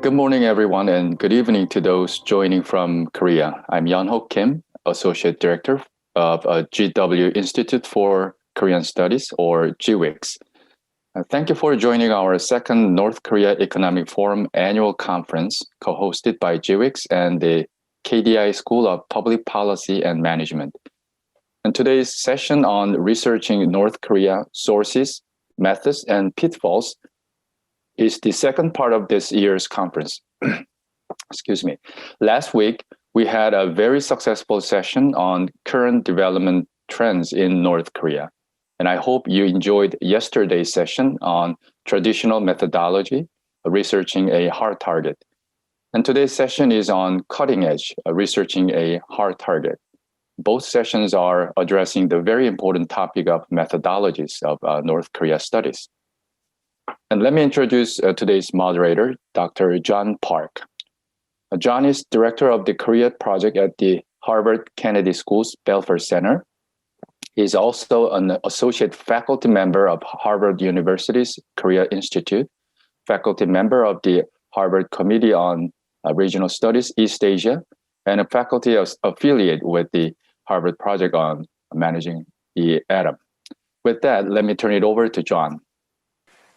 Good morning, everyone, and good evening to those joining from Korea. I'm Yeon-ho Kim, Associate Director of GW Institute for Korean Studies, or GWIX. Thank you for joining our second North Korea Economic Forum annual conference, co-hosted by GWIX and the KDI School of Public Policy and Management. And today's session on researching North Korea sources, methods, and pitfalls is the second part of this year's conference. Excuse me. Last week, we had a very successful session on current development trends in North Korea. And I hope you enjoyed yesterday's session on traditional methodology, researching a hard target. And today's session is on cutting edge, researching a hard target. Both sessions are addressing the very important topic of methodologies of North Korea studies. And let me introduce today's moderator, Dr. John Park. John is director of the Korea project at the Harvard Kennedy School's Belfer Center. He's also an associate faculty member of Harvard University's Korea Institute, faculty member of the Harvard Committee on Regional Studies East Asia, and a faculty affiliate with the Harvard Project on Managing the Atom. With that, let me turn it over to John.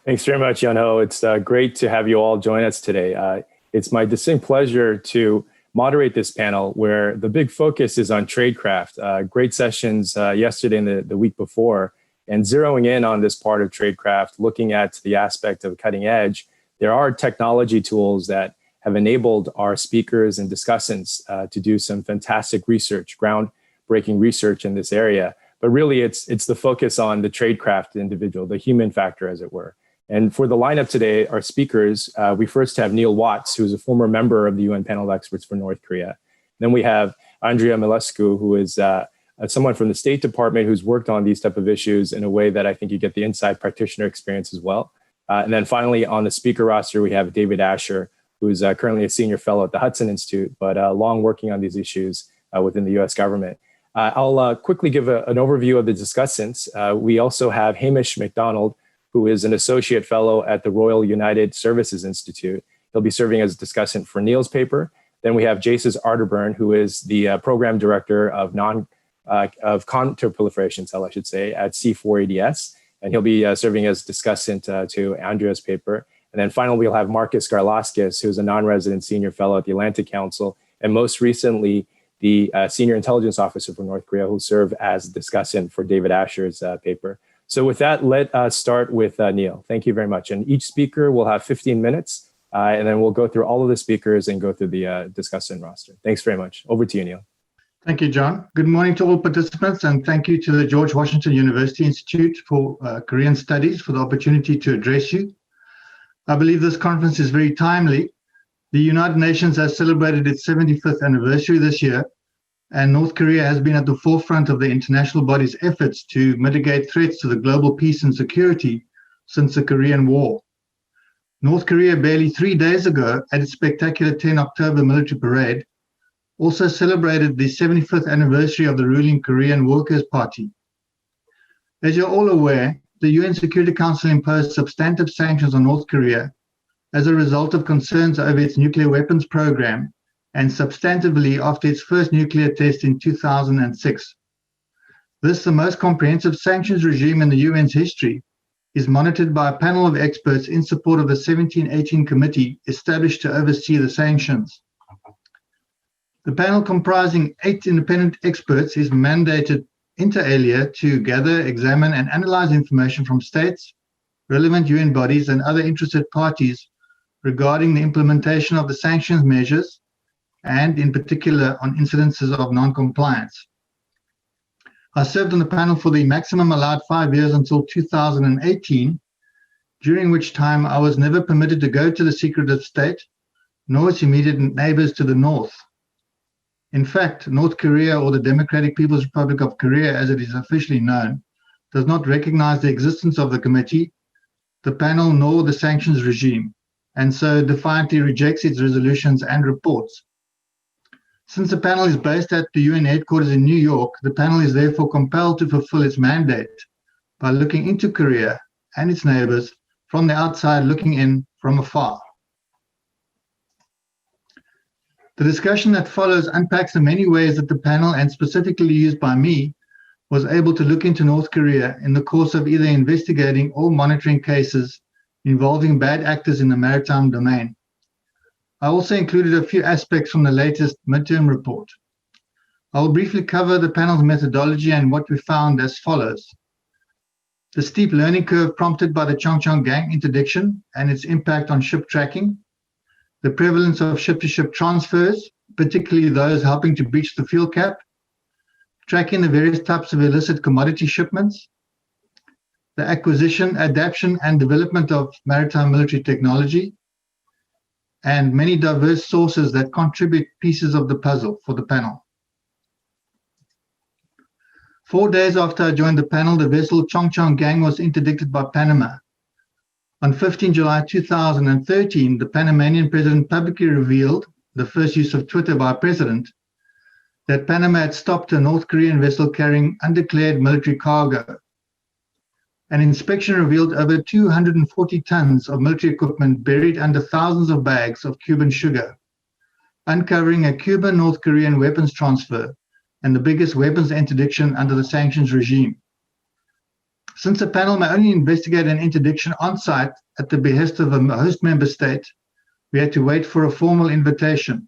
Thanks very much, Yeon-ho. It's great to have you all join us today. It's my distinct pleasure to moderate this panel where the big focus is on tradecraft. Great sessions yesterday and the week before, and zeroing in on this part of tradecraft, looking at the aspect of cutting edge. There are technology tools that have enabled our speakers and discussants to do some fantastic research, groundbreaking research in this area. But really, it's the focus on the tradecraft individual, the human factor, as it were. And for the lineup today, our speakers, we first have Neil Watts, who is a former member of the UN Panel of Experts for North Korea. Then we have Andrea Milescu, who is someone from the State Department who's worked on these type of issues in a way that I think you get the inside practitioner experience as well. And then finally, on the speaker roster, we have David Asher, who is currently a senior fellow at the Hudson Institute, but long working on these issues within the US government. I'll quickly give an overview of the discussants. We also have Hamish McDonald, who is an associate fellow at the Royal United Services Institute. He'll be serving as a discussant for Neil's paper. Then we have Jason Arterburn, who is the program director of counterproliferation cell, I should say, at C4ADS. And he'll be serving as discussant to Andrea's paper. And then finally, we'll have Marcus Garlaskis, who's a non-resident senior fellow at the Atlantic Council, and most recently, the senior intelligence officer for North Korea, who'll serve as discussant for David Asher's paper. So with that, let us start with Neil. Thank you very much. And each speaker will have 15 minutes, and then we'll go through all of the speakers and go through the discussant roster. Thanks very much. Over to you, Neil. Thank you, John. Good morning to all participants, and thank you to the George Washington University Institute for Korean Studies for the opportunity to address you. I believe this conference is very timely. The United Nations has celebrated its 75th anniversary this year, and North Korea has been at the forefront of the international body's efforts to mitigate threats to the global peace and security since the Korean War. North Korea, barely 3 days ago, at its spectacular 10 October military parade, also celebrated the 75th anniversary of the ruling Korean Workers' Party. As you're all aware, the UN Security Council imposed substantive sanctions on North Korea as a result of concerns over its nuclear weapons program, and substantively after its first nuclear test in 2006. This, the most comprehensive sanctions regime in the UN's history, is monitored by a panel of experts in support of the 1718 committee established to oversee the sanctions. The panel, comprising 8 independent experts, is mandated inter alia to gather, examine, and analyze information from states, relevant UN bodies, and other interested parties regarding the implementation of the sanctions measures, and in particular on incidences of non-compliance. I served on the panel for the maximum allowed 5 years until 2018, during which time I was never permitted to go to the secretive state, nor its immediate neighbors to the north. In fact, North Korea, or the Democratic People's Republic of Korea as it is officially known, does not recognize the existence of the committee, the panel, nor the sanctions regime, and so defiantly rejects its resolutions and reports. Since the panel is based at the UN headquarters in New York, the panel is therefore compelled to fulfill its mandate by looking into Korea and its neighbors from the outside looking in from afar. The discussion that follows unpacks the many ways that the panel, and specifically used by me, was able to look into North Korea in the course of either investigating or monitoring cases involving bad actors in the maritime domain. I also included a few aspects from the latest midterm report. I will briefly cover the panel's methodology and what we found as follows. The steep learning curve prompted by the Chongchong Gang interdiction and its impact on ship tracking, the prevalence of ship-to-ship transfers, particularly those helping to breach the fuel cap, tracking the various types of illicit commodity shipments, the acquisition, adaptation, and development of maritime military technology, and many diverse sources that contribute pieces of the puzzle for the panel. 4 days after I joined the panel, the vessel Chongchong Gang was interdicted by Panama. On 15 July 2013, the Panamanian president publicly revealed, the first use of Twitter by a president, that Panama had stopped a North Korean vessel carrying undeclared military cargo. An inspection revealed over 240 tons of military equipment buried under thousands of bags of Cuban sugar, uncovering a Cuban-North Korean weapons transfer and the biggest weapons interdiction under the sanctions regime. Since the panel may only investigate an interdiction on site at the behest of a host member state, we had to wait for a formal invitation.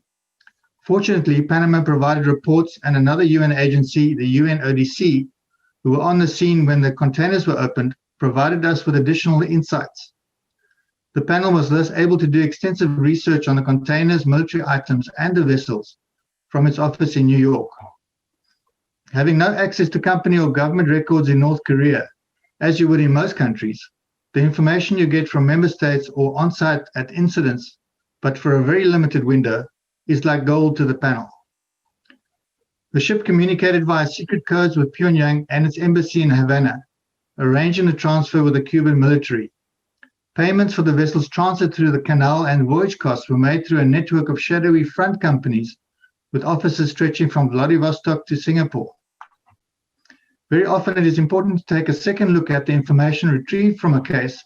Fortunately, Panama provided reports, and another UN agency, the UNODC, who were on the scene when the containers were opened, provided us with additional insights. The panel was thus able to do extensive research on the containers, military items, and the vessels from its office in New York. Having no access to company or government records in North Korea, as you would in most countries, the information you get from member states or on-site at incidents, but for a very limited window, is like gold to the panel. The ship communicated via secret codes with Pyongyang and its embassy in Havana, arranging a transfer with the Cuban military. Payments for the vessel's transit through the canal and voyage costs were made through a network of shadowy front companies with offices stretching from Vladivostok to Singapore. Very often it is important to take a second look at the information retrieved from a case,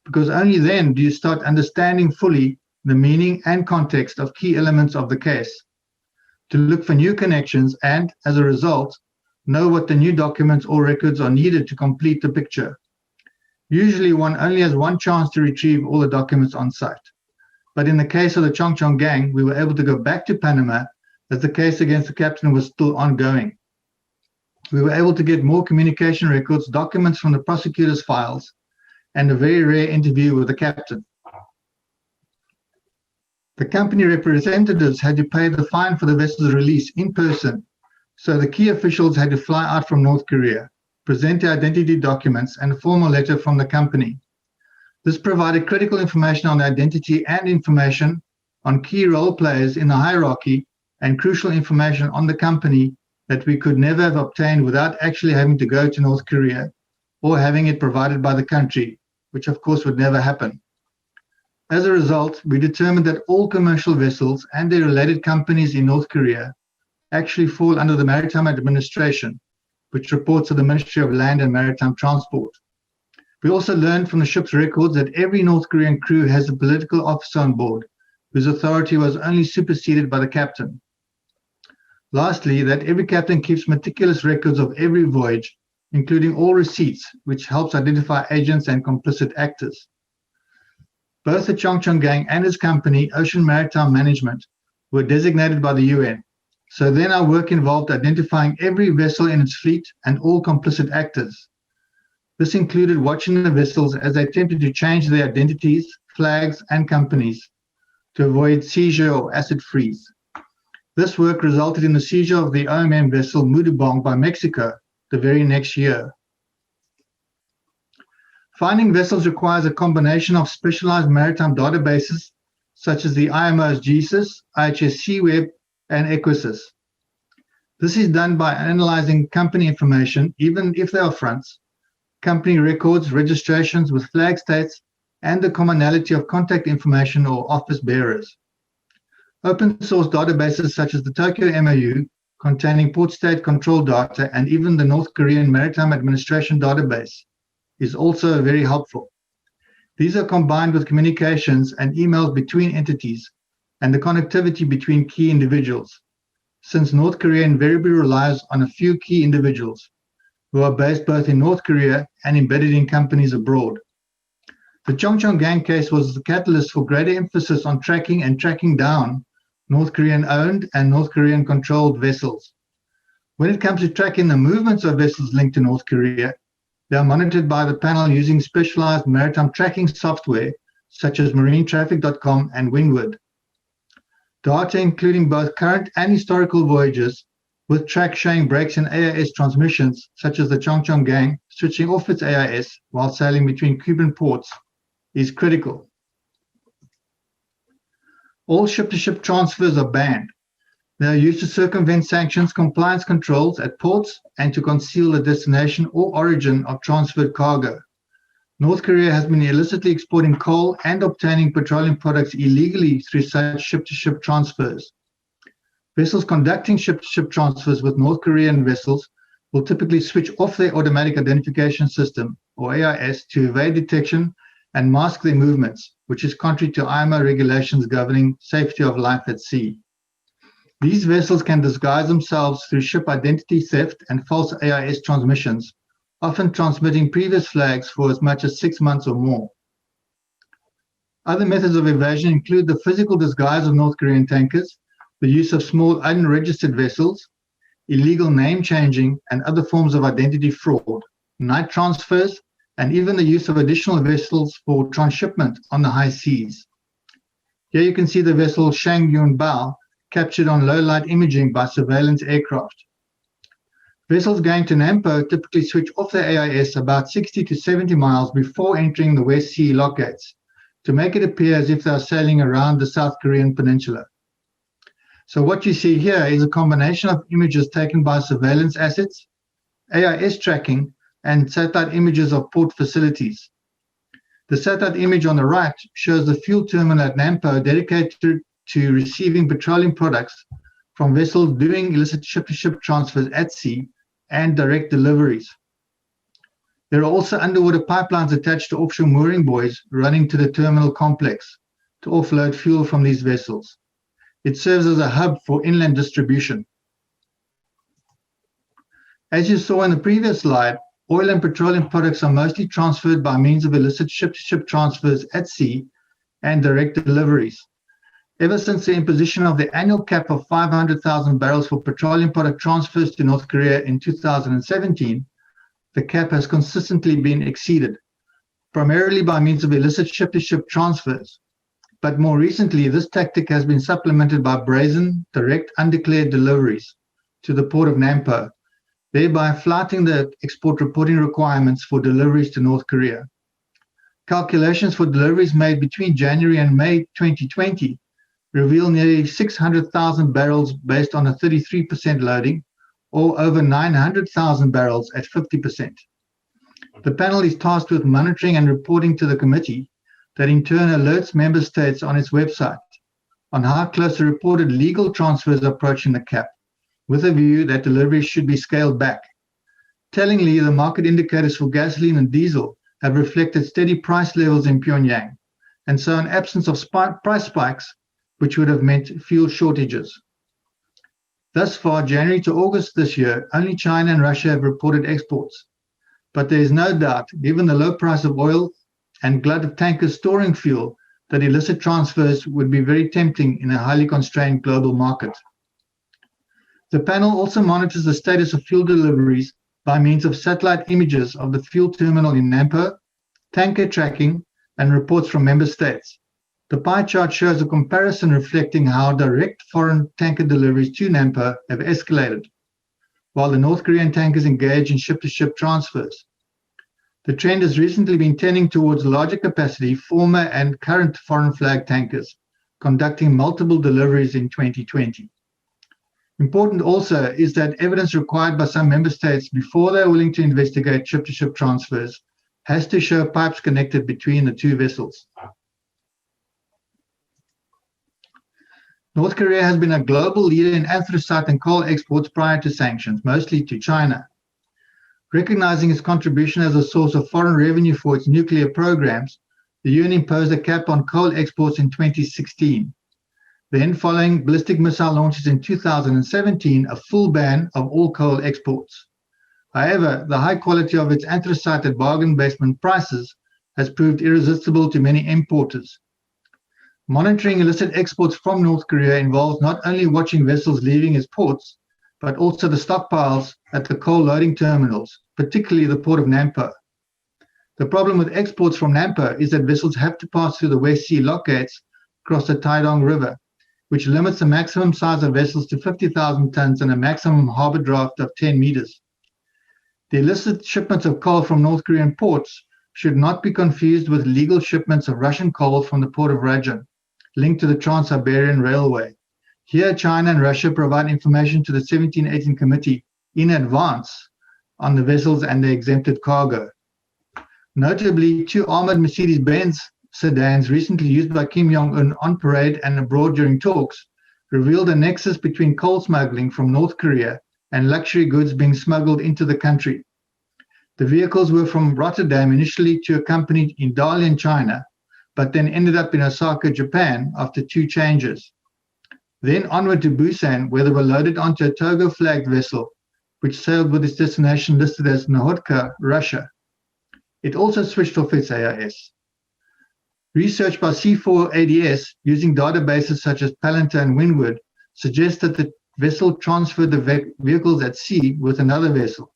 because only then do you start understanding fully the meaning and context of key elements of the case, to look for new connections and, as a result, know what the new documents or records are needed to complete the picture. Usually one only has one chance to retrieve all the documents on site. But in the case of the Chongchong Gang, we were able to go back to Panama as the case against the captain was still ongoing. We were able to get more communication records, documents from the prosecutor's files, and a very rare interview with the captain. The company representatives had to pay the fine for the vessel's release in person, so the key officials had to fly out from North Korea, present their identity documents, and a formal letter from the company. This provided critical information on the identity and information on key role players in the hierarchy, and crucial information on the company that we could never have obtained without actually having to go to North Korea or having it provided by the country, which of course would never happen. As a result, we determined that all commercial vessels and their related companies in North Korea actually fall under the Maritime Administration, which reports to the Ministry of Land and Maritime Transport. We also learned from the ship's records that every North Korean crew has a political officer on board, whose authority was only superseded by the captain. Lastly, that every captain keeps meticulous records of every voyage, including all receipts, which helps identify agents and complicit actors. Both the Chongchong Gang and his company, Ocean Maritime Management, were designated by the UN. So then our work involved identifying every vessel in its fleet and all complicit actors. This included watching the vessels as they attempted to change their identities, flags, and companies to avoid seizure or asset freeze. This work resulted in the seizure of the OMM vessel Mudubong by Mexico the very next year. Finding vessels requires a combination of specialized maritime databases such as the IMO's GSIS, IHS Seaweb, and EQUISIS. This is done by analyzing company information, even if they are fronts, company records, registrations with flag states, and the commonality of contact information or office bearers. Open source databases such as the Tokyo MOU, containing port state control data, and even the North Korean Maritime Administration database is also very helpful. These are combined with communications and emails between entities and the connectivity between key individuals, since North Korea invariably relies on a few key individuals who are based both in North Korea and embedded in companies abroad. The Chongchon Gang case was the catalyst for greater emphasis on tracking and tracking down North Korean-owned and North Korean-controlled vessels. When it comes to tracking the movements of vessels linked to North Korea, they are monitored by the panel using specialized maritime tracking software such as marinetraffic.com and Windward. Data including both current and historical voyages with track showing breaks in AIS transmissions, such as the Chongchon Gang switching off its AIS while sailing between Cuban ports, is critical. All ship-to-ship transfers are banned. They are used to circumvent sanctions compliance controls at ports and to conceal the destination or origin of transferred cargo. North Korea has been illicitly exporting coal and obtaining petroleum products illegally through such ship-to-ship transfers. Vessels conducting ship-to-ship transfers with North Korean vessels will typically switch off their automatic identification system, or AIS, to evade detection and mask their movements, which is contrary to IMO regulations governing safety of life at sea. These vessels can disguise themselves through ship identity theft and false AIS transmissions, often transmitting previous flags for as much as 6 months or more. Other methods of evasion include the physical disguise of North Korean tankers, the use of small unregistered vessels, illegal name changing, and other forms of identity fraud, night transfers, and even the use of additional vessels for transshipment on the high seas. Here you can see the vessel Shangyun Bao captured on low-light imaging by surveillance aircraft. Vessels going to Nampo typically switch off their AIS about 60 to 70 miles before entering the West Sea lock gates to make it appear as if they are sailing around the South Korean peninsula. So what you see here is a combination of images taken by surveillance assets, AIS tracking, and satellite images of port facilities. The satellite image on the right shows the fuel terminal at Nampo dedicated to receiving petroleum products from vessels doing illicit ship-to-ship transfers at sea and direct deliveries. There are also underwater pipelines attached to offshore mooring buoys running to the terminal complex to offload fuel from these vessels. It serves as a hub for inland distribution. As you saw in the previous slide, oil and petroleum products are mostly transferred by means of illicit ship-to-ship transfers at sea and direct deliveries. Ever since the imposition of the annual cap of 500,000 barrels for petroleum product transfers to North Korea in 2017, the cap has consistently been exceeded, primarily by means of illicit ship-to-ship transfers. But more recently, this tactic has been supplemented by brazen, direct, undeclared deliveries to the port of Nampo, thereby flouting the export reporting requirements for deliveries to North Korea. Calculations for deliveries made between January and May 2020 reveal nearly 600,000 barrels based on a 33% loading, or over 900,000 barrels at 50%. The panel is tasked with monitoring and reporting to the committee that in turn alerts member states on its website on how close the reported legal transfers are approaching the cap, with a view that deliveries should be scaled back. Tellingly, the market indicators for gasoline and diesel have reflected steady price levels in Pyongyang, and so an absence of price spikes, which would have meant fuel shortages. Thus far, January to August this year, only China and Russia have reported exports. But there is no doubt, given the low price of oil and glut of tankers storing fuel, that illicit transfers would be very tempting in a highly constrained global market. The panel also monitors the status of fuel deliveries by means of satellite images of the fuel terminal in Nampo, tanker tracking, and reports from member states. The pie chart shows a comparison reflecting how direct foreign tanker deliveries to Nampo have escalated, while the North Korean tankers engage in ship-to-ship transfers. The trend has recently been tending towards larger capacity former and current foreign flag tankers, conducting multiple deliveries in 2020. Important also is that evidence required by some member states before they are willing to investigate ship-to-ship transfers has to show pipes connected between the two vessels. North Korea has been a global leader in anthracite and coal exports prior to sanctions, mostly to China. Recognizing its contribution as a source of foreign revenue for its nuclear programs, the UN imposed a cap on coal exports in 2016. Then, following ballistic missile launches in 2017, a full ban of all coal exports. However, the high quality of its anthracite at bargain basement prices has proved irresistible to many importers. Monitoring illicit exports from North Korea involves not only watching vessels leaving its ports, but also the stockpiles at the coal loading terminals, particularly the port of Nampo. The problem with exports from Nampo is that vessels have to pass through the West Sea lock gates across the Taedong River, which limits the maximum size of vessels to 50,000 tons and a maximum harbor draft of 10 meters. The illicit shipments of coal from North Korean ports should not be confused with legal shipments of Russian coal from the port of Rajan, linked to the Trans-Siberian Railway. Here, China and Russia provide information to the 1718 Committee in advance on the vessels and the exempted cargo. Notably, 2 armored Mercedes-Benz sedans recently used by Kim Jong-un on parade and abroad during talks revealed a nexus between coal smuggling from North Korea and luxury goods being smuggled into the country. The vehicles were from Rotterdam initially to a company in Dalian, China, but then ended up in Osaka, Japan after 2 changes. Then onward to Busan, where they were loaded onto a Togo-flagged vessel, which sailed with its destination listed as Nahodka, Russia. It also switched off its AIS. Research by C4ADS using databases such as Palantir and Windward suggests that the vessel transferred the vehicles at sea with another vessel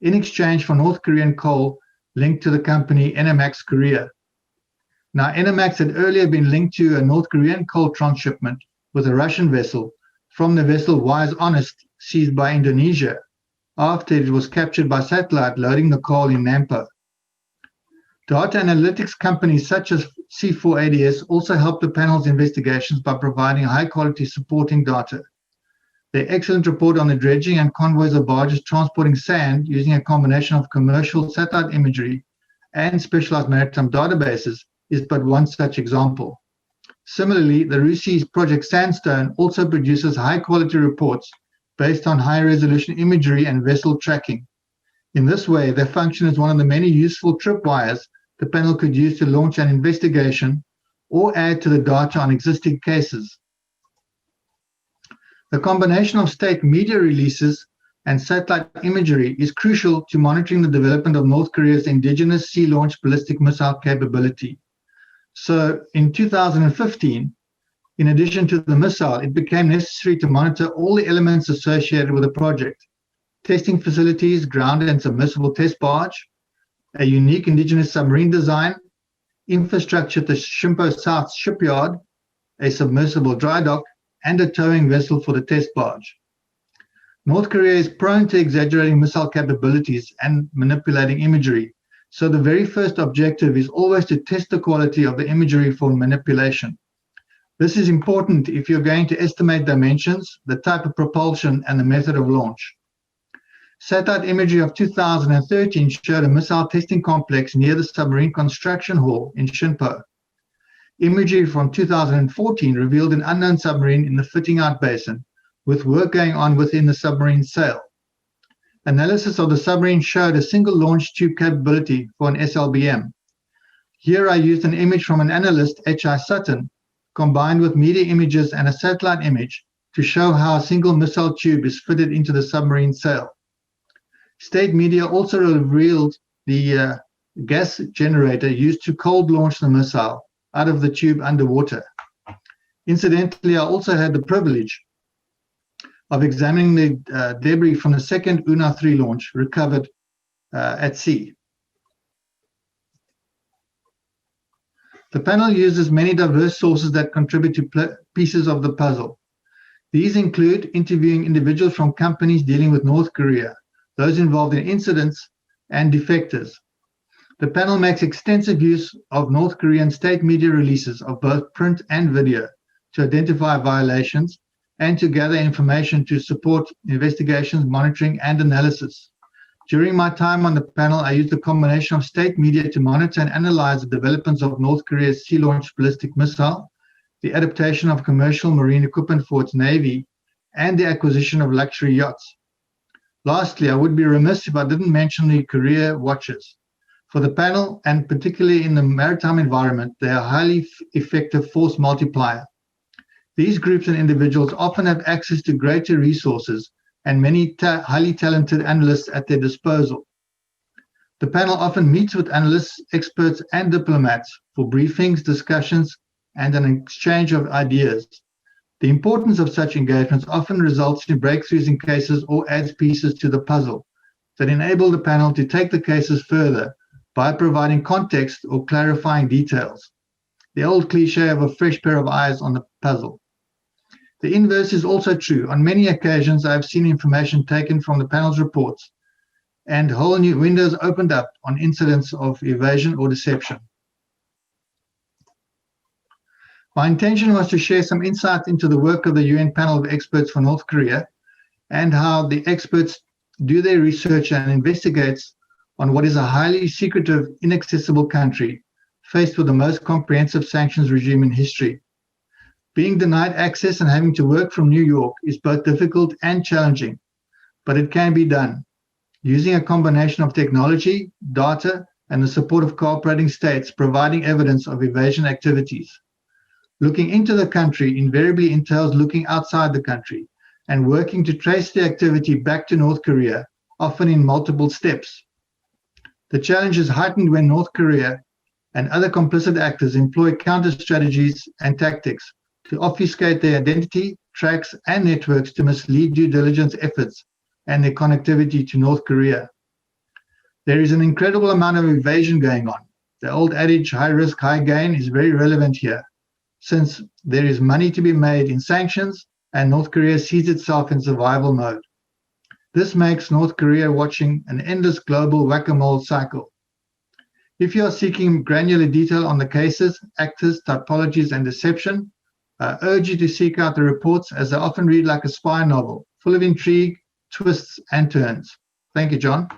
in exchange for North Korean coal linked to the company Enemax Korea. Now, Enemax had earlier been linked to a North Korean coal transshipment with a Russian vessel from the vessel Wise Honest seized by Indonesia after it was captured by satellite loading the coal in Nampo. Data analytics companies such as C4ADS also help the panel's investigations by providing high-quality supporting data. Their excellent report on the dredging and convoys of barges transporting sand using a combination of commercial satellite imagery and specialized maritime databases is but one such example. Similarly, the RUSI's Project Sandstone also produces high-quality reports based on high-resolution imagery and vessel tracking. In this way, they function as one of the many useful tripwires the panel could use to launch an investigation or add to the data on existing cases. The combination of state media releases and satellite imagery is crucial to monitoring the development of North Korea's indigenous sea-launched ballistic missile capability. So in 2015, in addition to the missile, it became necessary to monitor all the elements associated with the project: testing facilities, ground and submersible test barge, a unique indigenous submarine design, infrastructure at the Shimpo South shipyard, a submersible dry dock, and a towing vessel for the test barge. North Korea is prone to exaggerating missile capabilities and manipulating imagery, so the very first objective is always to test the quality of the imagery for manipulation. This is important if you're going to estimate dimensions, the type of propulsion, and the method of launch. Satellite imagery of 2013 showed a missile testing complex near the submarine construction hall in Shinpo. Imagery from 2014 revealed an unknown submarine in the fitting out basin, with work going on within the submarine sail. Analysis of the submarine showed a single launch tube capability for an SLBM. Here I used an image from an analyst, H.I. Sutton, combined with media images and a satellite image to show how a single missile tube is fitted into the submarine sail. State media also revealed the gas generator used to cold launch the missile out of the tube underwater. Incidentally, I also had the privilege of examining the debris from the second Una-3 launch recovered at sea. The panel uses many diverse sources that contribute to pieces of the puzzle. These include interviewing individuals from companies dealing with North Korea, those involved in incidents, and defectors. The panel makes extensive use of North Korean state media releases of both print and video to identify violations and to gather information to support investigations, monitoring, and analysis. During my time on the panel, I used a combination of state media to monitor and analyze the developments of North Korea's sea-launched ballistic missile, the adaptation of commercial marine equipment for its navy, and the acquisition of luxury yachts. Lastly, I would be remiss if I didn't mention the Korea watches. For the panel, and particularly in the maritime environment, they are a highly effective force multiplier. These groups and individuals often have access to greater resources and many highly talented analysts at their disposal. The panel often meets with analysts, experts, and diplomats for briefings, discussions, and an exchange of ideas. The importance of such engagements often results in breakthroughs in cases or adds pieces to the puzzle that enable the panel to take the cases further by providing context or clarifying details. The old cliche of a fresh pair of eyes on the puzzle. The inverse is also true. On many occasions, I have seen information taken from the panel's reports and whole new windows opened up on incidents of evasion or deception. My intention was to share some insight into the work of the UN panel of experts for North Korea and how the experts do their research and investigates on what is a highly secretive, inaccessible country faced with the most comprehensive sanctions regime in history. Being denied access and having to work from New York is both difficult and challenging, but it can be done using a combination of technology, data, and the support of cooperating states providing evidence of evasion activities. Looking into the country invariably entails looking outside the country and working to trace the activity back to North Korea, often in multiple steps. The challenge is heightened when North Korea and other complicit actors employ counter strategies and tactics to obfuscate their identity, tracks, and networks to mislead due diligence efforts and their connectivity to North Korea. There is an incredible amount of evasion going on. The old adage, high risk, high gain, is very relevant here, since there is money to be made in sanctions and North Korea sees itself in survival mode. This makes North Korea watching an endless global whack-a-mole cycle. If you are seeking granular detail on the cases, actors, typologies, and deception, I urge you to seek out the reports, as they often read like a spy novel, full of intrigue, twists, and turns. Thank you, John.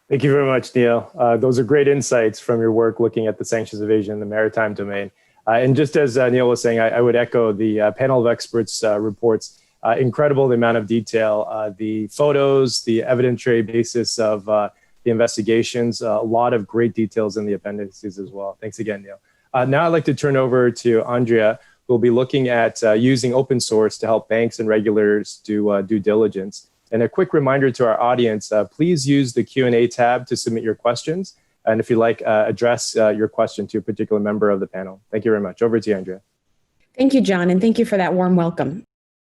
Thank you very much, Neil. Those are great insights from your work looking at the sanctions evasion in the maritime domain. And just as Neil was saying, I would echo the panel of experts reports. Incredible the amount of detail, the photos, the evidentiary basis of the investigations, a lot of great details in the appendices as well. Thanks again, Neil. Now I'd like to turn over to Andrea, who will be looking at using open source to help banks and regulators do due diligence. And a quick reminder to our audience, please use the Q&A tab to submit your questions. And if you'd like, address your question to a particular member of the panel. Thank you very much. Over to you, Andrea. Thank you, John, and thank you for that warm welcome.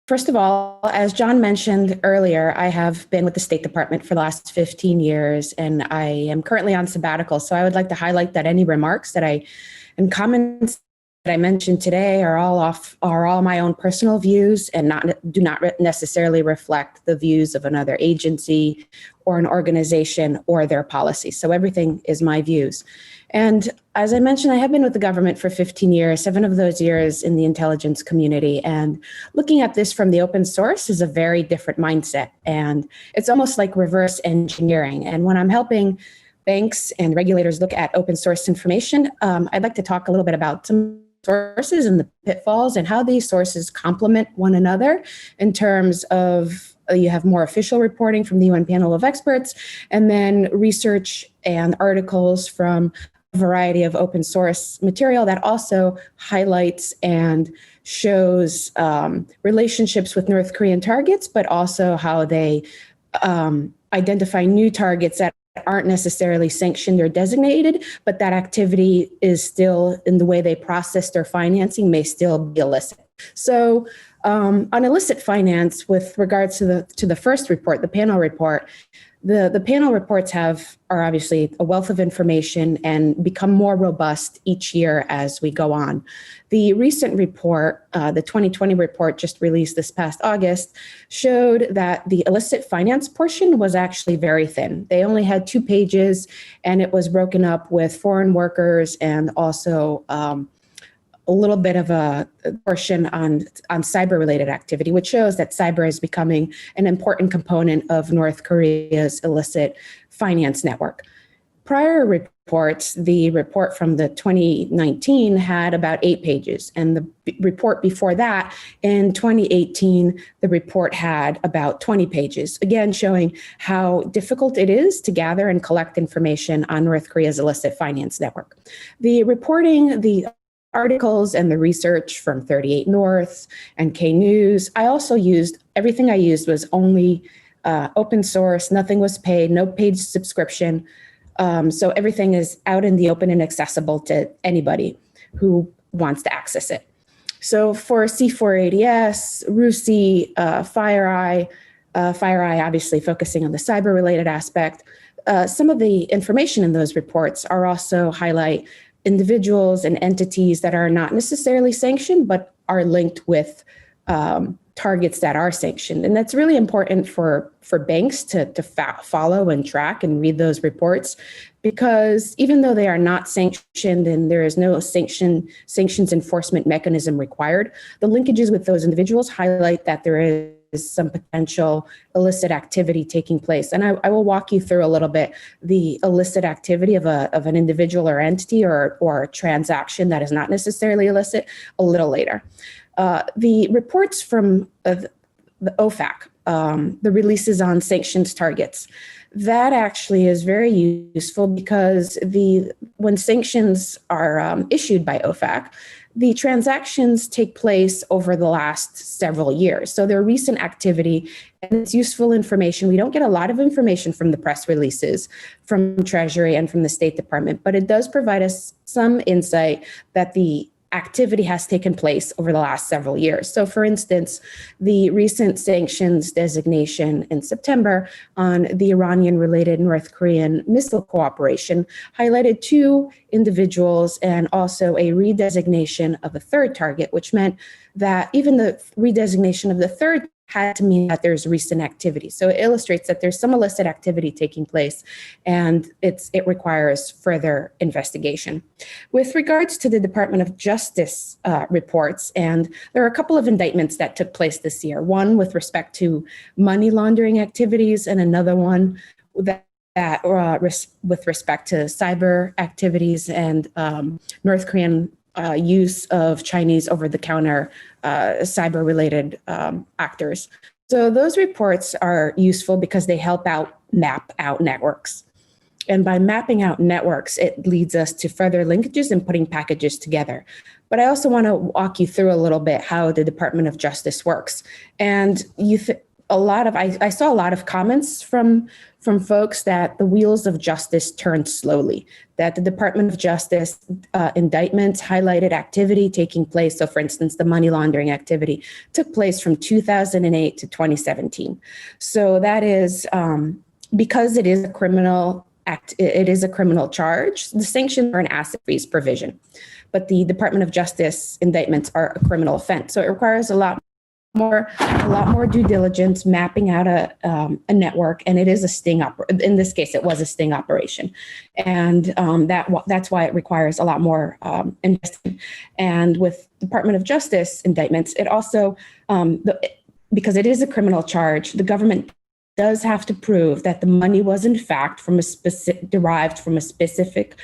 First of all, as John mentioned earlier, I have been with the State Department for the last 15 years, and I am currently on sabbatical. So I would like to highlight that any remarks and comments that I mentioned today are all my own personal views and do not necessarily reflect the views of another agency or an organization or their policy. So everything is my views. And as I mentioned, I have been with the government for 15 years, 7 of those years in the intelligence community. And looking at this from the open source is a very different mindset. And it's almost like reverse engineering. And when I'm helping banks and regulators look at open source information, I'd like to talk a little bit about some sources and the pitfalls and how these sources complement one another in terms of you have more official reporting from the UN panel of experts, and then research and articles from a variety of open source material that also highlights and shows relationships with North Korean targets, but also how they identify new targets that aren't necessarily sanctioned or designated, but that activity is still, in the way they process their financing, may still be illicit. So on illicit finance, with regards to the first report, the panel report, the panel reports are obviously a wealth of information and become more robust each year as we go on. The recent report, the 2020 report just released this past August, showed that the illicit finance portion was actually very thin. They only had 2 pages, and it was broken up with foreign workers and also a little bit of a portion on cyber-related activity, which shows that cyber is becoming an important component of North Korea's illicit finance network. Prior reports, the report from the 2019 had about 8 pages, and the report before that, in 2018, the report had about 20 pages, again showing how difficult it is to gather and collect information on North Korea's illicit finance network. The articles and the research from 38 North and K News. I also everything I used was only open source. Nothing was paid, no paid subscription. So everything is out in the open and accessible to anybody who wants to access it. So for C4ADS, RUSI, FireEye obviously focusing on the cyber-related aspect, some of the information in those reports are also highlight individuals and entities that are not necessarily sanctioned, but are linked with targets that are sanctioned. And that's really important for banks to follow and track and read those reports, because even though they are not sanctioned and there is no sanctions enforcement mechanism required, the linkages with those individuals highlight that there is some potential illicit activity taking place. And I will walk you through a little bit the illicit activity of an individual or entity or a transaction that is not necessarily illicit a little later. The reports from the OFAC, the releases on sanctions targets, that actually is very useful because when sanctions are issued by OFAC, the transactions take place over the last several years. So they're recent activity, and it's useful information. We don't get a lot of information from the press releases from Treasury and from the State Department, but it does provide us some insight that the activity has taken place over the last several years. So for instance, the recent sanctions designation in September on the Iranian-related North Korean missile cooperation highlighted two individuals and also a redesignation of a third target, which meant that even the redesignation of the third had to mean that there's recent activity. So it illustrates that there's some illicit activity taking place, and it requires further investigation. With regards to the Department of Justice reports, and there are a couple of indictments that took place this year, one with respect to money laundering activities and another one with respect to cyber activities and North Korean use of Chinese over-the-counter cyber-related actors. So those reports are useful because they help map out networks. And by mapping out networks, it leads us to further linkages and putting packages together. But I also want to walk you through a little bit how the Department of Justice works. And I saw a lot of comments from folks that the wheels of justice turn slowly, that the Department of Justice indictments highlighted activity taking place. So for instance, the money laundering activity took place from 2008 to 2017. So that is because it is a criminal act, it is a criminal charge. The sanctions are an asset freeze provision, but the Department of Justice indictments are a criminal offense. So it requires a lot more due diligence, mapping out a network, and it is a sting in this case, it was a sting operation, and that's why it requires a lot more investment. And with Department of Justice indictments, it also because it is a criminal charge, the government does have to prove that the money was in fact derived from a specific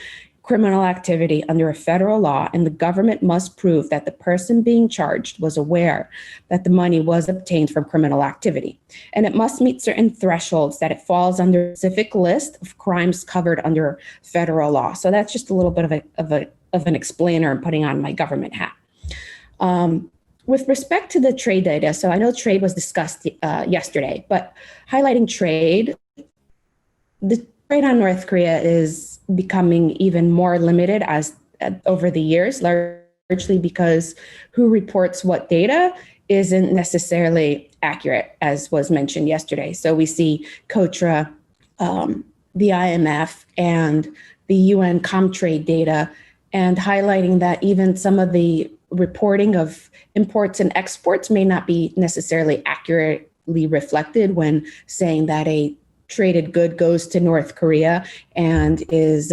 criminal activity under a federal law, and the government must prove that the person being charged was aware that the money was obtained from criminal activity. And it must meet certain thresholds that it falls under a specific list of crimes covered under federal law. So that's just a little bit of an explainer and putting on my government hat. With respect to the trade data, so I know trade was discussed yesterday, but highlighting trade, the trade on North Korea is becoming even more limited over the years, largely because who reports what data isn't necessarily accurate, as was mentioned yesterday. So we see COTRA, the IMF, and the UN Comtrade data, and highlighting that even some of the reporting of imports and exports may not be necessarily accurately reflected when saying that a traded good goes to North Korea and is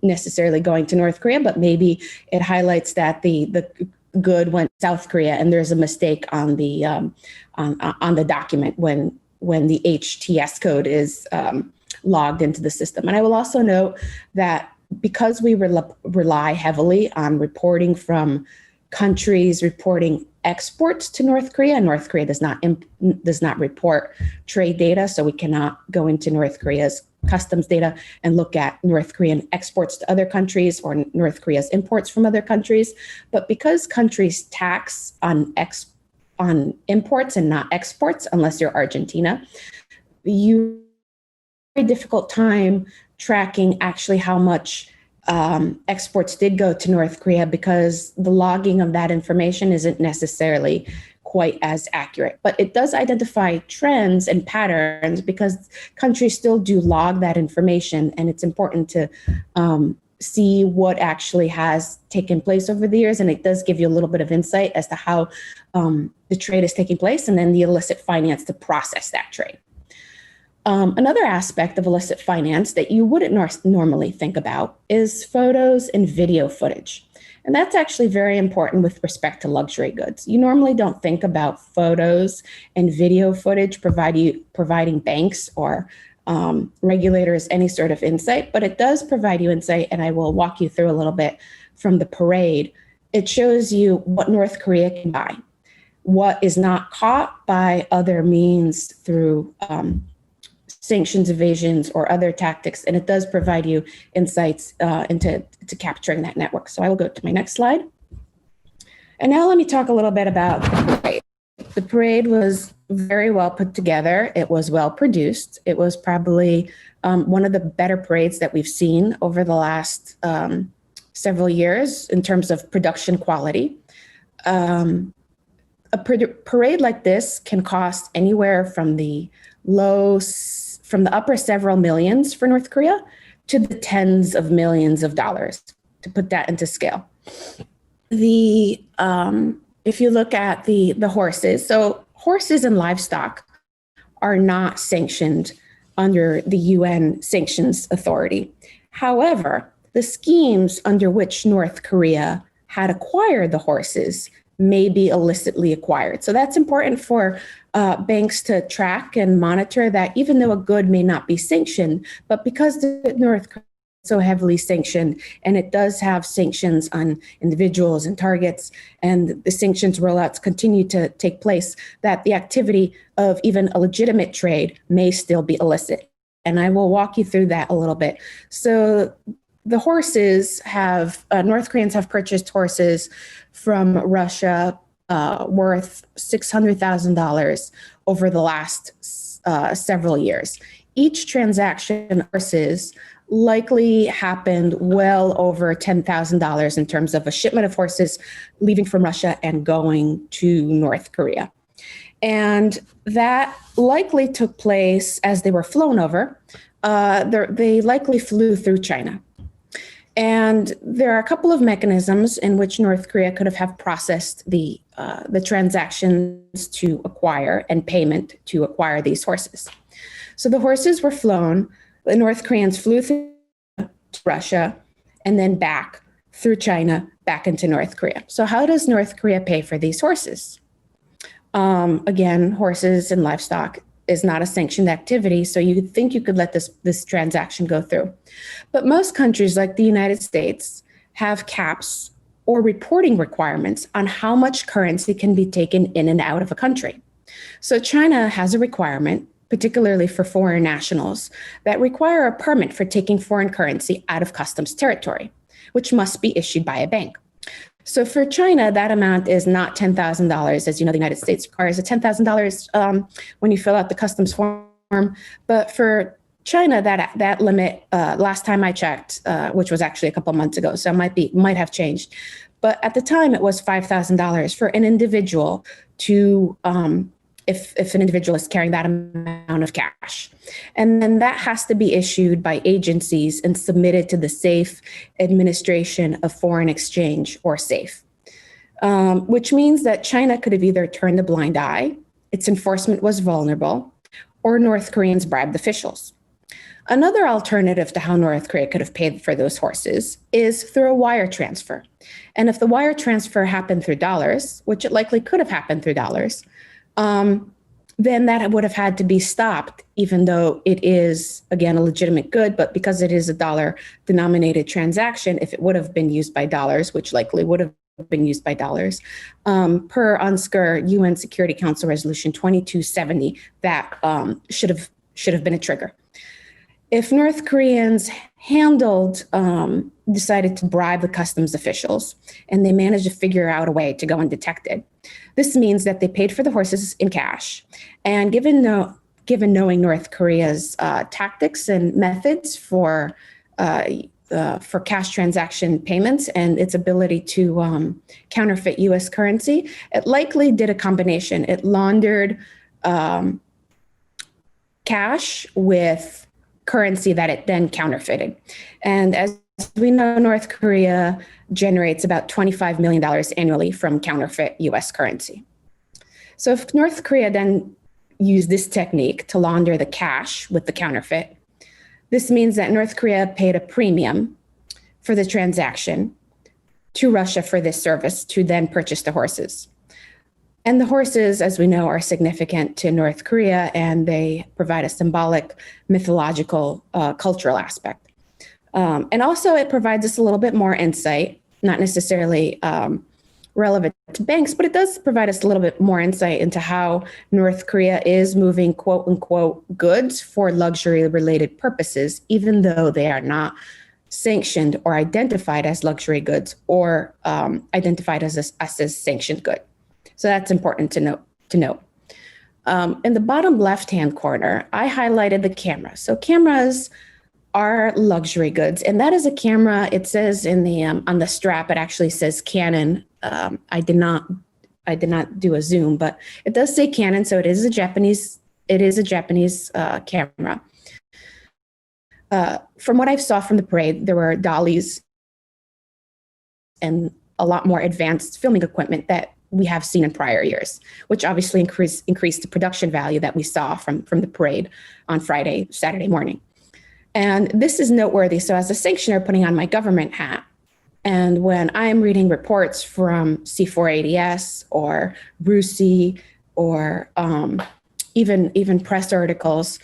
necessarily going to North Korea, but maybe it highlights that the good went to South Korea, and there's a mistake on the document when the HTS code is logged into the system. And I will also note that because we rely heavily on reporting from countries reporting exports to North Korea does not report trade data, so we cannot go into North Korea's customs data and look at North Korean exports to other countries or North Korea's imports from other countries. But because countries tax on imports and not exports, unless you're Argentina, you have a very difficult time tracking actually how much exports did go to North Korea, because the logging of that information isn't necessarily quite as accurate. But it does identify trends and patterns because countries still do log that information, and it's important to see what actually has taken place over the years, and it does give you a little bit of insight as to how the trade is taking place, and then the illicit finance to process that trade. Another aspect of illicit finance that you wouldn't normally think about is photos and video footage. And that's actually very important with respect to luxury goods. You normally don't think about photos and video footage providing banks or regulators any sort of insight, but it does provide you insight, and I will walk you through a little bit from the parade. It shows you what North Korea can buy, what is not caught by other means through sanctions evasions or other tactics, and it does provide you insights into capturing that network. So I will go to my next slide. And now let me talk a little bit about the parade. The parade was very well put together. It was well produced. It was probably one of the better parades that we've seen over the last several years in terms of production quality. A parade like this can cost anywhere from the upper several millions for North Korea to the tens of millions of dollars, to put that into scale. If you look at the horses, so horses and livestock are not sanctioned under the UN Sanctions Authority. However, the schemes under which North Korea had acquired the horses may be illicitly acquired. So that's important for banks to track and monitor, that even though a good may not be sanctioned, but because the North Korea is so heavily sanctioned, and it does have sanctions on individuals and targets, and the sanctions rollouts continue to take place, that the activity of even a legitimate trade may still be illicit. And I will walk you through that a little bit. So the horses North Koreans have purchased horses from Russia worth $600,000 over the last several years. Each transaction horses likely happened well over $10,000 in terms of a shipment of horses leaving from Russia and going to North Korea. And that likely took place as they were flown over. They likely flew through China. And there are a couple of mechanisms in which North Korea could have processed the transactions to acquire and payment to acquire these horses. So the horses were flown. The North Koreans flew through Russia and then back through China, back into North Korea. So how does North Korea pay for these horses? Again, horses and livestock is not a sanctioned activity, so you would think you could let this transaction go through. But most countries, like the United States, have caps or reporting requirements on how much currency can be taken in and out of a country. So China has a requirement, particularly for foreign nationals, that require a permit for taking foreign currency out of customs territory, which must be issued by a bank. So for China, that amount is not $10,000. As you know, the United States requires a $10,000 when you fill out the customs form. But for China, that limit, last time I checked, which was actually a couple months ago, so it might have changed. But at the time, it was $5,000 for an individual to, if an individual is carrying that amount of cash. And then that has to be issued by agencies and submitted to the Safe Administration of Foreign Exchange, or SAFE, which means that China could have either turned a blind eye, its enforcement was vulnerable, or North Koreans bribed officials. Another alternative to how North Korea could have paid for those horses is through a wire transfer. And if the wire transfer happened through dollars, which it likely could have happened through dollars, then that would have had to be stopped, even though it is, again, a legitimate good. But because it is a dollar-denominated transaction, if it would have been used by dollars, which likely would have been used by dollars, per UNSCR UN Security Council Resolution 2270, that should have been a trigger. if North Koreans decided to bribe the customs officials, and they managed to figure out a way to go undetected, this means that they paid for the horses in cash. And given knowing North Korea's tactics and methods for cash transaction payments and its ability to counterfeit U.S. currency, it likely did a combination. It laundered cash with currency that it then counterfeited. And as we know, North Korea generates about $25 million annually from counterfeit U.S. currency. So if North Korea then used this technique to launder the cash with the counterfeit, this means that North Korea paid a premium for the transaction to Russia for this service to then purchase the horses. And the horses, as we know, are significant to North Korea, and they provide a symbolic, mythological, cultural aspect. And also it provides us a little bit more insight, not necessarily relevant to banks, but it does provide us a little bit more insight into how North Korea is moving quote unquote goods for luxury related purposes, even though they are not sanctioned or identified as luxury goods or identified as a sanctioned good. So that's important to note. In the bottom left-hand corner, I highlighted the camera. So cameras are luxury goods, and that is a camera. It says in the on the strap, it actually says Canon. I did not do a zoom, but it does say Canon, so it is a Japanese camera. From what I saw from the parade, there were dollies and a lot more advanced filming equipment that we have seen in prior years, which obviously increased the production value that we saw from the parade on Saturday morning. And this is noteworthy. So as a sanctioner, putting on my government hat, and when I'm reading reports from C4ADS or RUSI or even press articles,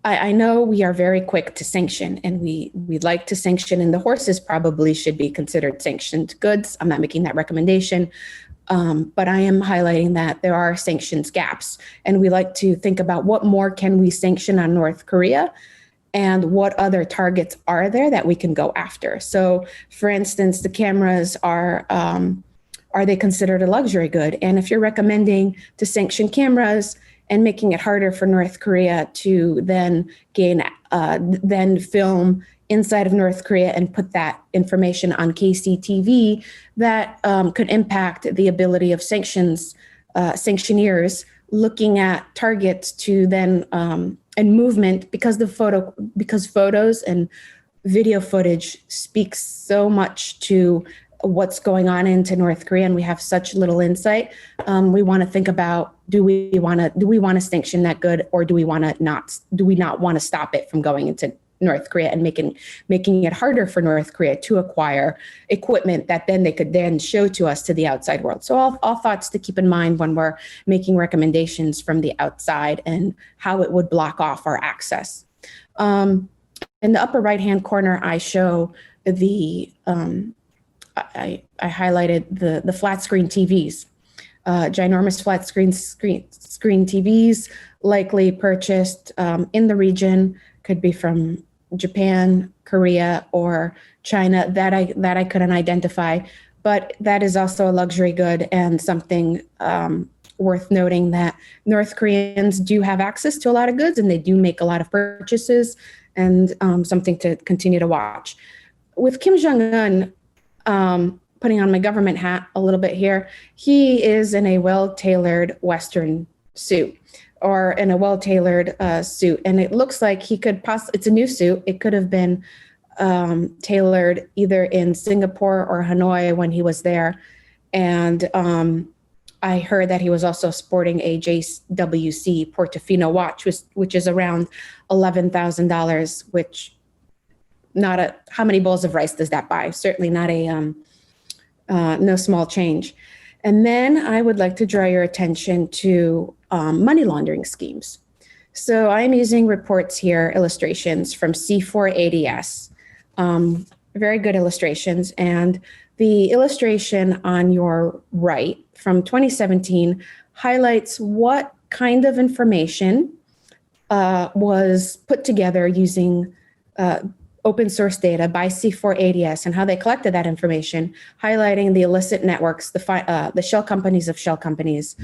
I know we are very quick to sanction, and we like to sanction, and the horses probably should be considered sanctioned goods. I'm not making that recommendation, but I am highlighting that there are sanctions gaps, and we like to think about what more can we sanction on North Korea, and what other targets are there that we can go after. So, for instance, the cameras are they considered a luxury good? And if you're recommending to sanction cameras and making it harder for North Korea to then film inside of North Korea and put that information on KCTV, that could impact the ability of sanctioneers looking at targets to then and movement, because photos and video footage speaks so much to what's going on into North Korea, and we have such little insight. We want to think about, do we want to sanction that good, or do we not want to stop it from going into North Korea and making it harder for North Korea to acquire equipment that then they could then show to us, to the outside world. So all thoughts to keep in mind when we're making recommendations from the outside and how it would block off our access. In the upper right-hand corner, I show I highlighted the flat screen TVs, ginormous flat screen TVs, likely purchased in the region, could be from Japan, Korea, or China, that I couldn't identify. But that is also a luxury good, and something worth noting, that North Koreans do have access to a lot of goods, and they do make a lot of purchases, and something to continue to watch. With Kim Jong-un, putting on my government hat a little bit here, he is in a well-tailored Western suit, or in a well-tailored suit. And it looks like he could it's a new suit. It could have been tailored either in Singapore or Hanoi when he was there. And I heard that he was also sporting a JWC Portofino watch, which is around $11,000, which how many bowls of rice does that buy? Certainly not no small change. And then I would like to draw your attention to money laundering schemes. So I'm using reports here, illustrations from C4ADS, very good illustrations. And the illustration on your right from 2017 highlights what kind of information was put together using open source data by C4ADS and how they collected that information, highlighting the illicit networks, the shell companies of shell companies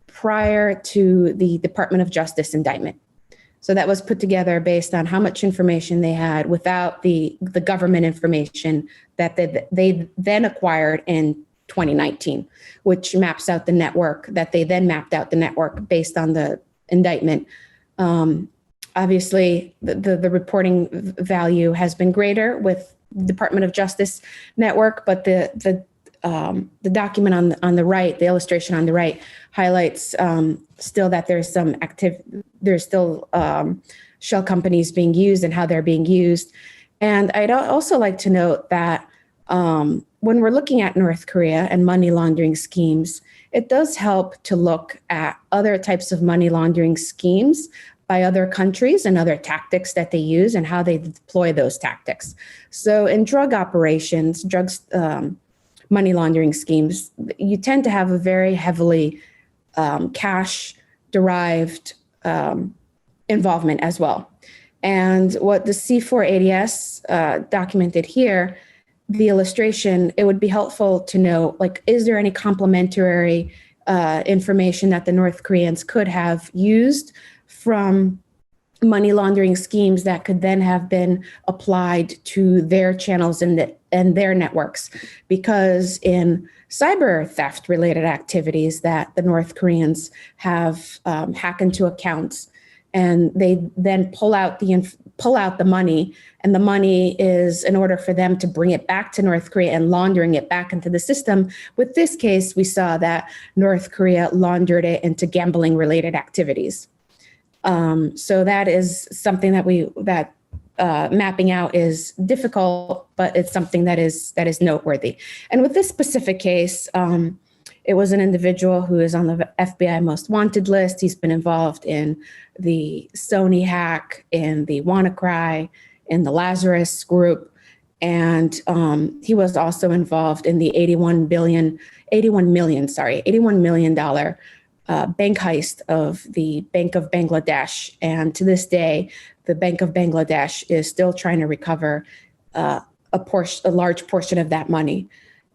prior to the Department of Justice indictment. So that was put together based on how much information they had without the government information that they then acquired in 2019, which maps out the network that they then mapped out the network based on the indictment. Obviously, the reporting value has been greater with the Department of Justice network, but the document on the right, the illustration on the right, highlights still that there's still shell companies being used and how they're being used. And I'd also like to note that when we're looking at North Korea and money laundering schemes, it does help to look at other types of money laundering schemes by other countries and other tactics that they use and how they deploy those tactics. So in drug operations, money laundering schemes, you tend to have a very heavily cash-derived involvement as well. And what the C4ADS documented here, the illustration, it would be helpful to know, like, is there any complementary information that the North Koreans could have used from money laundering schemes that could then have been applied to their channels and their networks? Because in cyber theft related activities that the North Koreans have hack into accounts, and they then pull out the money, and the money is in order for them to bring it back to North Korea and laundering it back into the system. With this case, we saw that North Korea laundered it into gambling related activities. So that is something that mapping out is difficult, but it's something that is noteworthy. And with this specific case, it was an individual who is on the FBI most wanted list. He's been involved in the Sony hack, in the WannaCry, in the Lazarus group, and he was also involved in the $81 million bank heist of the Bank of Bangladesh. And to this day, the Bank of Bangladesh is still trying to recover a large portion of that money.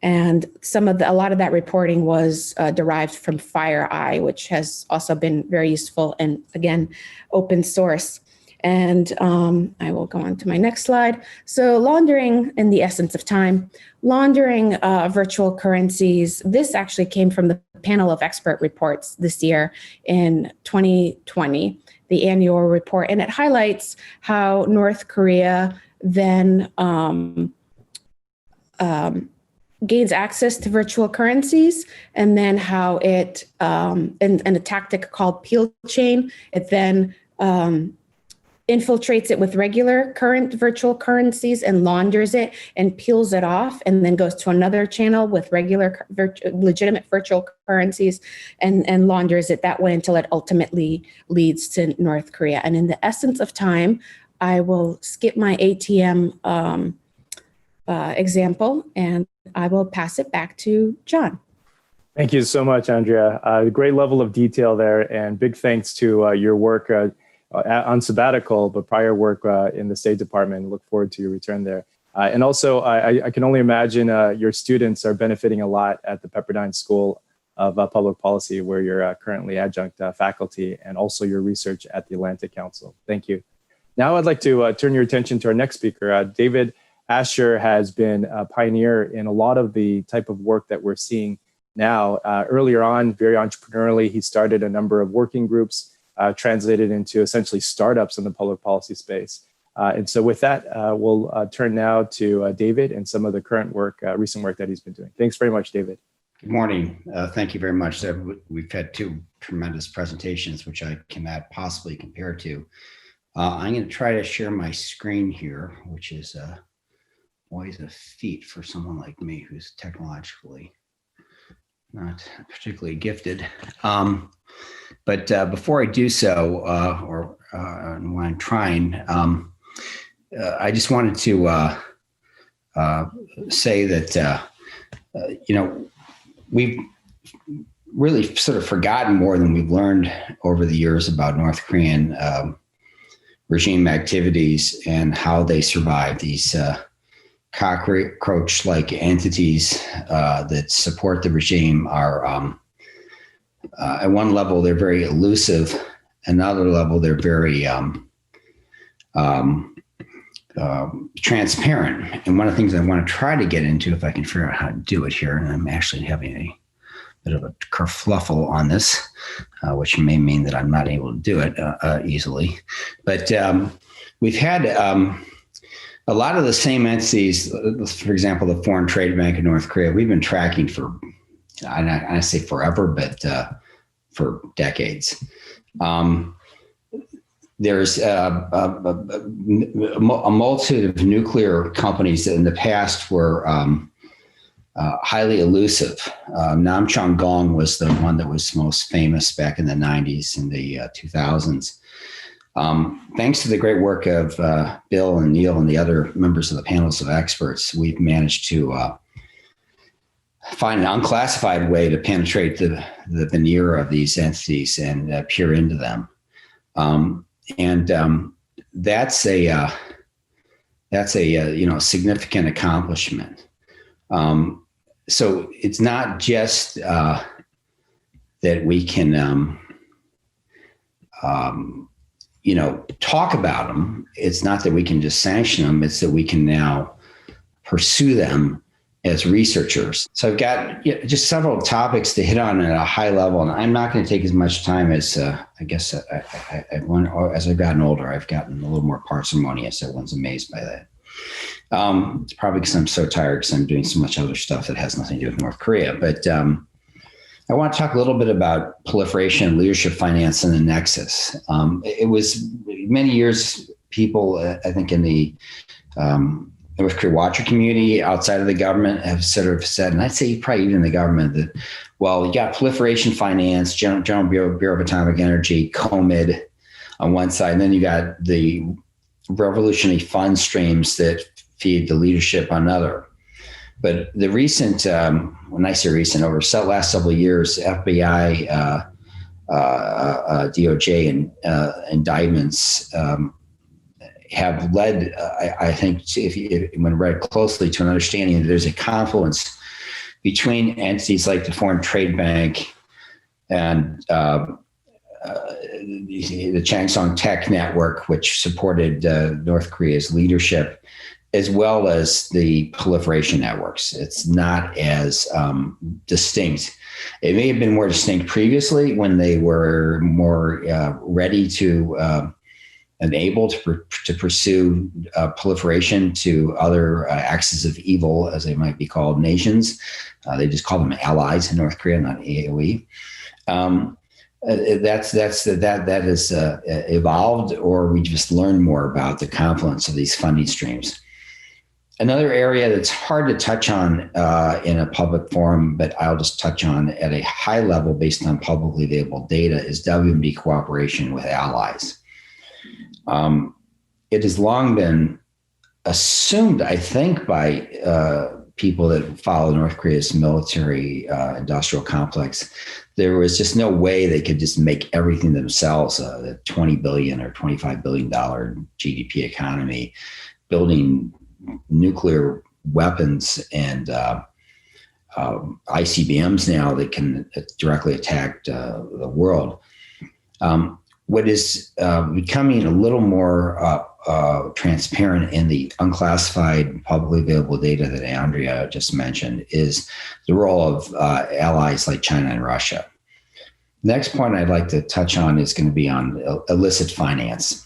And a lot of that reporting was derived from FireEye, which has also been very useful and, again, open source. And I will go on to my next slide. So laundering, in the essence of time, laundering virtual currencies. This actually came from the panel of expert reports this year in 2020, the annual report. And it highlights how North Korea then gains access to virtual currencies, and then how it, and a tactic called peel chain, it then infiltrates it with regular current virtual currencies and launders it and peels it off, and then goes to another channel with regular legitimate virtual currencies and launders it that way until it ultimately leads to North Korea. And in the essence of time, I will skip my ATM example and I will pass it back to John. Thank you so much, Andrea. Great level of detail there, and big thanks to your work on sabbatical, but prior work in the State Department. Look forward to your return there. And also, I can only imagine your students are benefiting a lot at the Pepperdine School of Public Policy, where you're currently adjunct faculty, and also your research at the Atlantic Council. Thank you. Now I'd like to turn your attention to our next speaker. David Asher has been a pioneer in a lot of the type of work that we're seeing now. Earlier on, very entrepreneurially, he started a number of working groups, translated into essentially startups in the public policy space. And so with that, we'll turn now to David and some of the current work, recent work that he's been doing. Thanks very much, David. Good morning. Thank you very much. We've had two tremendous presentations, which I cannot possibly compare to. I'm going to try to share my screen here, which is always a feat for someone like me who's technologically not particularly gifted. But before I do so, when I'm trying, I just wanted to say that, we've really sort of forgotten more than we've learned over the years about North Korean regime activities and how they survive. These cockroach-like entities that support the regime are, at one level, they're very elusive. Another level, they're very transparent. And one of the things I want to try to get into, if I can figure out how to do it here, and I'm actually having a bit of a kerfluffle on this, which may mean that I'm not able to do it easily. But we've had a lot of the same entities, for example, the Foreign Trade Bank of North Korea, we've been tracking for, I say forever, but for decades. There's a multitude of nuclear companies that in the past were highly elusive. Namchang Gong was the one that was most famous back in the 90s and the 2000s. Thanks to the great work of Bill and Neil and the other members of the panels of experts, we've managed to find an unclassified way to penetrate the veneer of these entities and peer into them. That's a significant accomplishment. So it's not just that we can talk about them. It's not that we can just sanction them. It's that we can now pursue them as researchers. So I've got just several topics to hit on at a high level, and I'm not going to take as much time as I guess as I've gotten older, I've gotten a little more parsimonious. Everyone's amazed by that. It's probably because I'm so tired because I'm doing so much other stuff that has nothing to do with North Korea. But I want to talk a little bit about proliferation, leadership, finance, and the nexus. It was many years, people, I think in the North Korea watcher community outside of the government have sort of said, and I'd say probably even the government, that, well, you got proliferation finance, General Bureau of Atomic Energy, COMID on one side, and then you got the revolutionary fund streams that feed the leadership on another. But the recent, when I say recent, over the last several years, FBI, DOJ, and indictments have led, I think, when read closely, to an understanding that there's a confluence between entities like the Foreign Trade Bank and the Changsong Tech Network, which supported North Korea's leadership, as well as the proliferation networks. It's not as distinct. It may have been more distinct previously when they were more ready to and able to pursue proliferation to other axes of evil, as they might be called, nations. They just call them allies in North Korea, not AOE. That has evolved, or we just learn more about the confluence of these funding streams. Another area that's hard to touch on in a public forum, but I'll just touch on at a high level based on publicly available data, is WMD cooperation with allies. It has long been assumed, I think, by people that follow North Korea's military industrial complex, there was just no way they could just make everything themselves. The $20 billion or $25 billion GDP economy, building nuclear weapons and ICBMs now that can directly attack the world. What is becoming a little more transparent in the unclassified, publicly available data that Andrea just mentioned is the role of allies like China and Russia. Next point I'd like to touch on is going to be on illicit finance.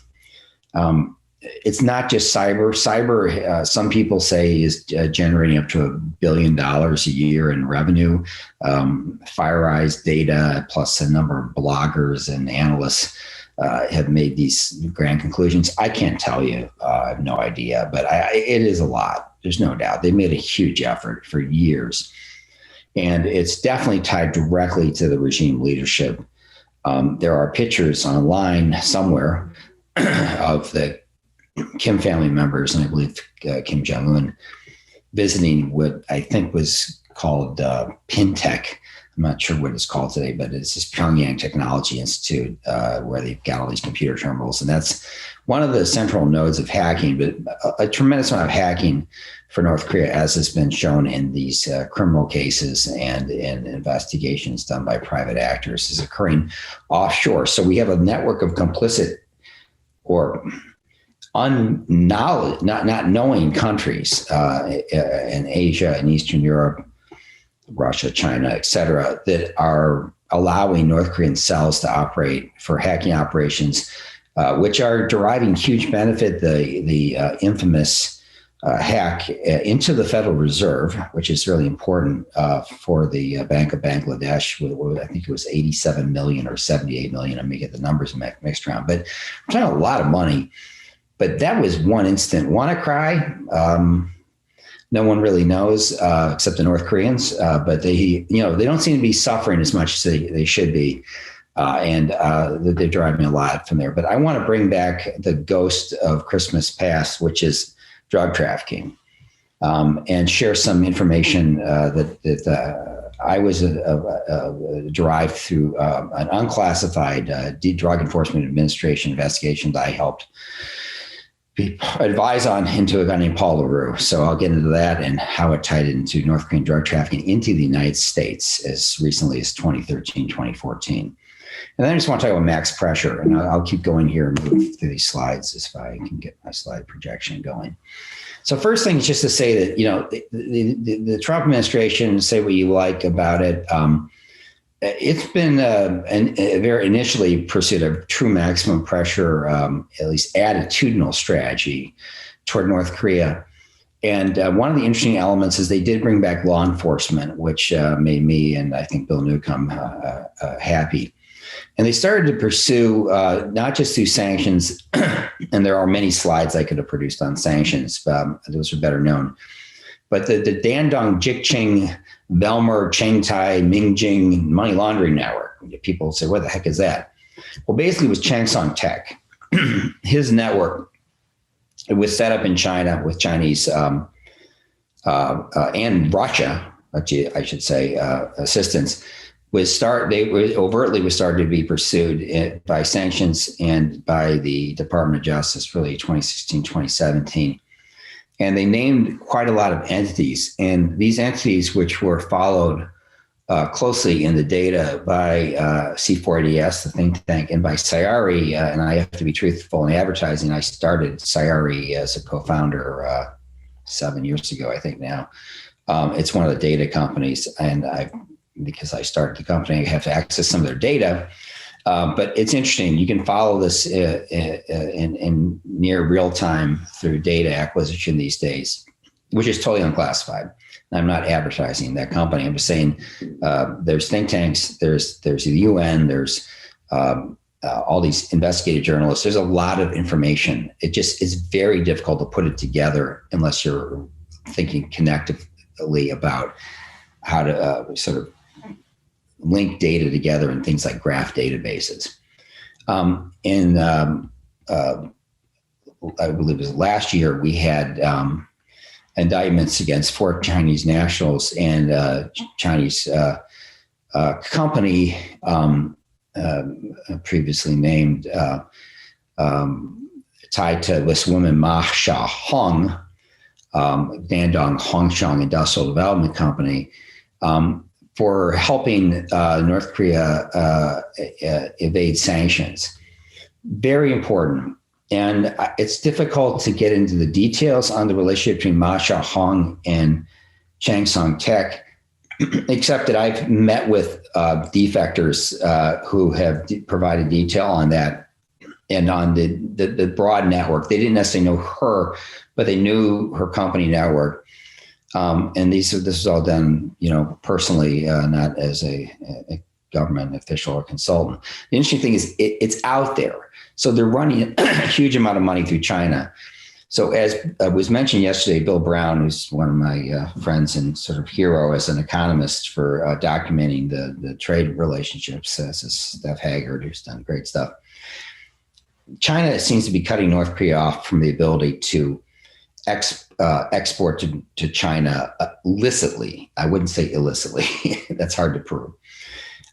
It's not just cyber. Cyber, some people say, is generating up to $1 billion a year in revenue. FireEye's data, plus a number of bloggers and analysts have made these grand conclusions. I can't tell you. I have no idea, but it is a lot. There's no doubt. They made a huge effort for years. And it's definitely tied directly to the regime leadership. There are pictures online somewhere of the Kim family members, and I believe Kim Jong-un, visiting what I think was called PinTech. I'm not sure what it's called today, but it's this Pyongyang Technology Institute where they've got all these computer terminals. And that's one of the central nodes of hacking, but a tremendous amount of hacking for North Korea, as has been shown in these criminal cases and in investigations done by private actors, is occurring offshore. So we have a network of complicit or not knowing countries in Asia and Eastern Europe, Russia, China, et cetera, that are allowing North Korean cells to operate for hacking operations, which are deriving huge benefit. The infamous hack into the Federal Reserve, which is really important for the Bank of Bangladesh. I think it was 87 million or 78 million. I may get the numbers mixed around, but we're talking a lot of money. But that was one instant. WannaCry, no one really knows except the North Koreans, but they don't seem to be suffering as much as they should be. And they're driving a lot from there. But I want to bring back the ghost of Christmas past, which is drug trafficking, and share some information that I was derived through an unclassified Drug Enforcement Administration investigation that I helped advise on into a guy named Paul LaRue. So I'll get into that and how it tied into North Korean drug trafficking into the United States as recently as 2013, 2014. And then I just want to talk about max pressure. And I'll keep going here and move through these slides if I can get my slide projection going. So first thing is just to say that, the Trump administration, say what you like about it, it's been a very initially pursued a true maximum pressure, at least attitudinal strategy toward North Korea. And one of the interesting elements is they did bring back law enforcement, which made me and I think Bill Newcomb happy. And they started to pursue not just through sanctions, and there are many slides I could have produced on sanctions, but those are better known. But the Dandong Jikching Belmer Chengtai Mingjing money laundering network. People say, what the heck is that? Well, basically it was Changsong Tech. His network, it was set up in China with Chinese and Russia, I should say, assistance. They were overtly started to be pursued by sanctions and by the Department of Justice, really 2016, 2017. And they named quite a lot of entities. And these entities, which were followed closely in the data by C4ADS, the think tank, and by Sayari, and I have to be truthful in advertising, I started Sayari as a co-founder 7 years ago, I think now. It's one of the data companies, and because I started the company, I have to access some of their data. But it's interesting. You can follow this in near real time through data acquisition these days, which is totally unclassified. I'm not advertising that company. I'm just saying there's think tanks, there's the UN, there's all these investigative journalists. There's a lot of information. It just is very difficult to put it together unless you're thinking connectively about how to sort of link data together in things like graph databases. I believe it was last year, we had indictments against 4 Chinese nationals and Chinese company previously named tied to this woman, Ma Xiaohong, Dandong Hongshong Industrial Development Company, for helping North Korea evade sanctions. Very important. And it's difficult to get into the details on the relationship between Ma Xiaohong and Changsong Tech, except that I've met with defectors who have provided detail on that and on the broad network. They didn't necessarily know her, but they knew her company network. And this is all done, personally, not as a government official or consultant. The interesting thing is it's out there. So they're running a huge amount of money through China. So as was mentioned yesterday, Bill Brown, who's one of my friends and sort of hero as an economist for documenting the trade relationships, as is Steph Haggard, who's done great stuff. China seems to be cutting North Korea off from the ability to export to China licitly. I wouldn't say illicitly. That's hard to prove.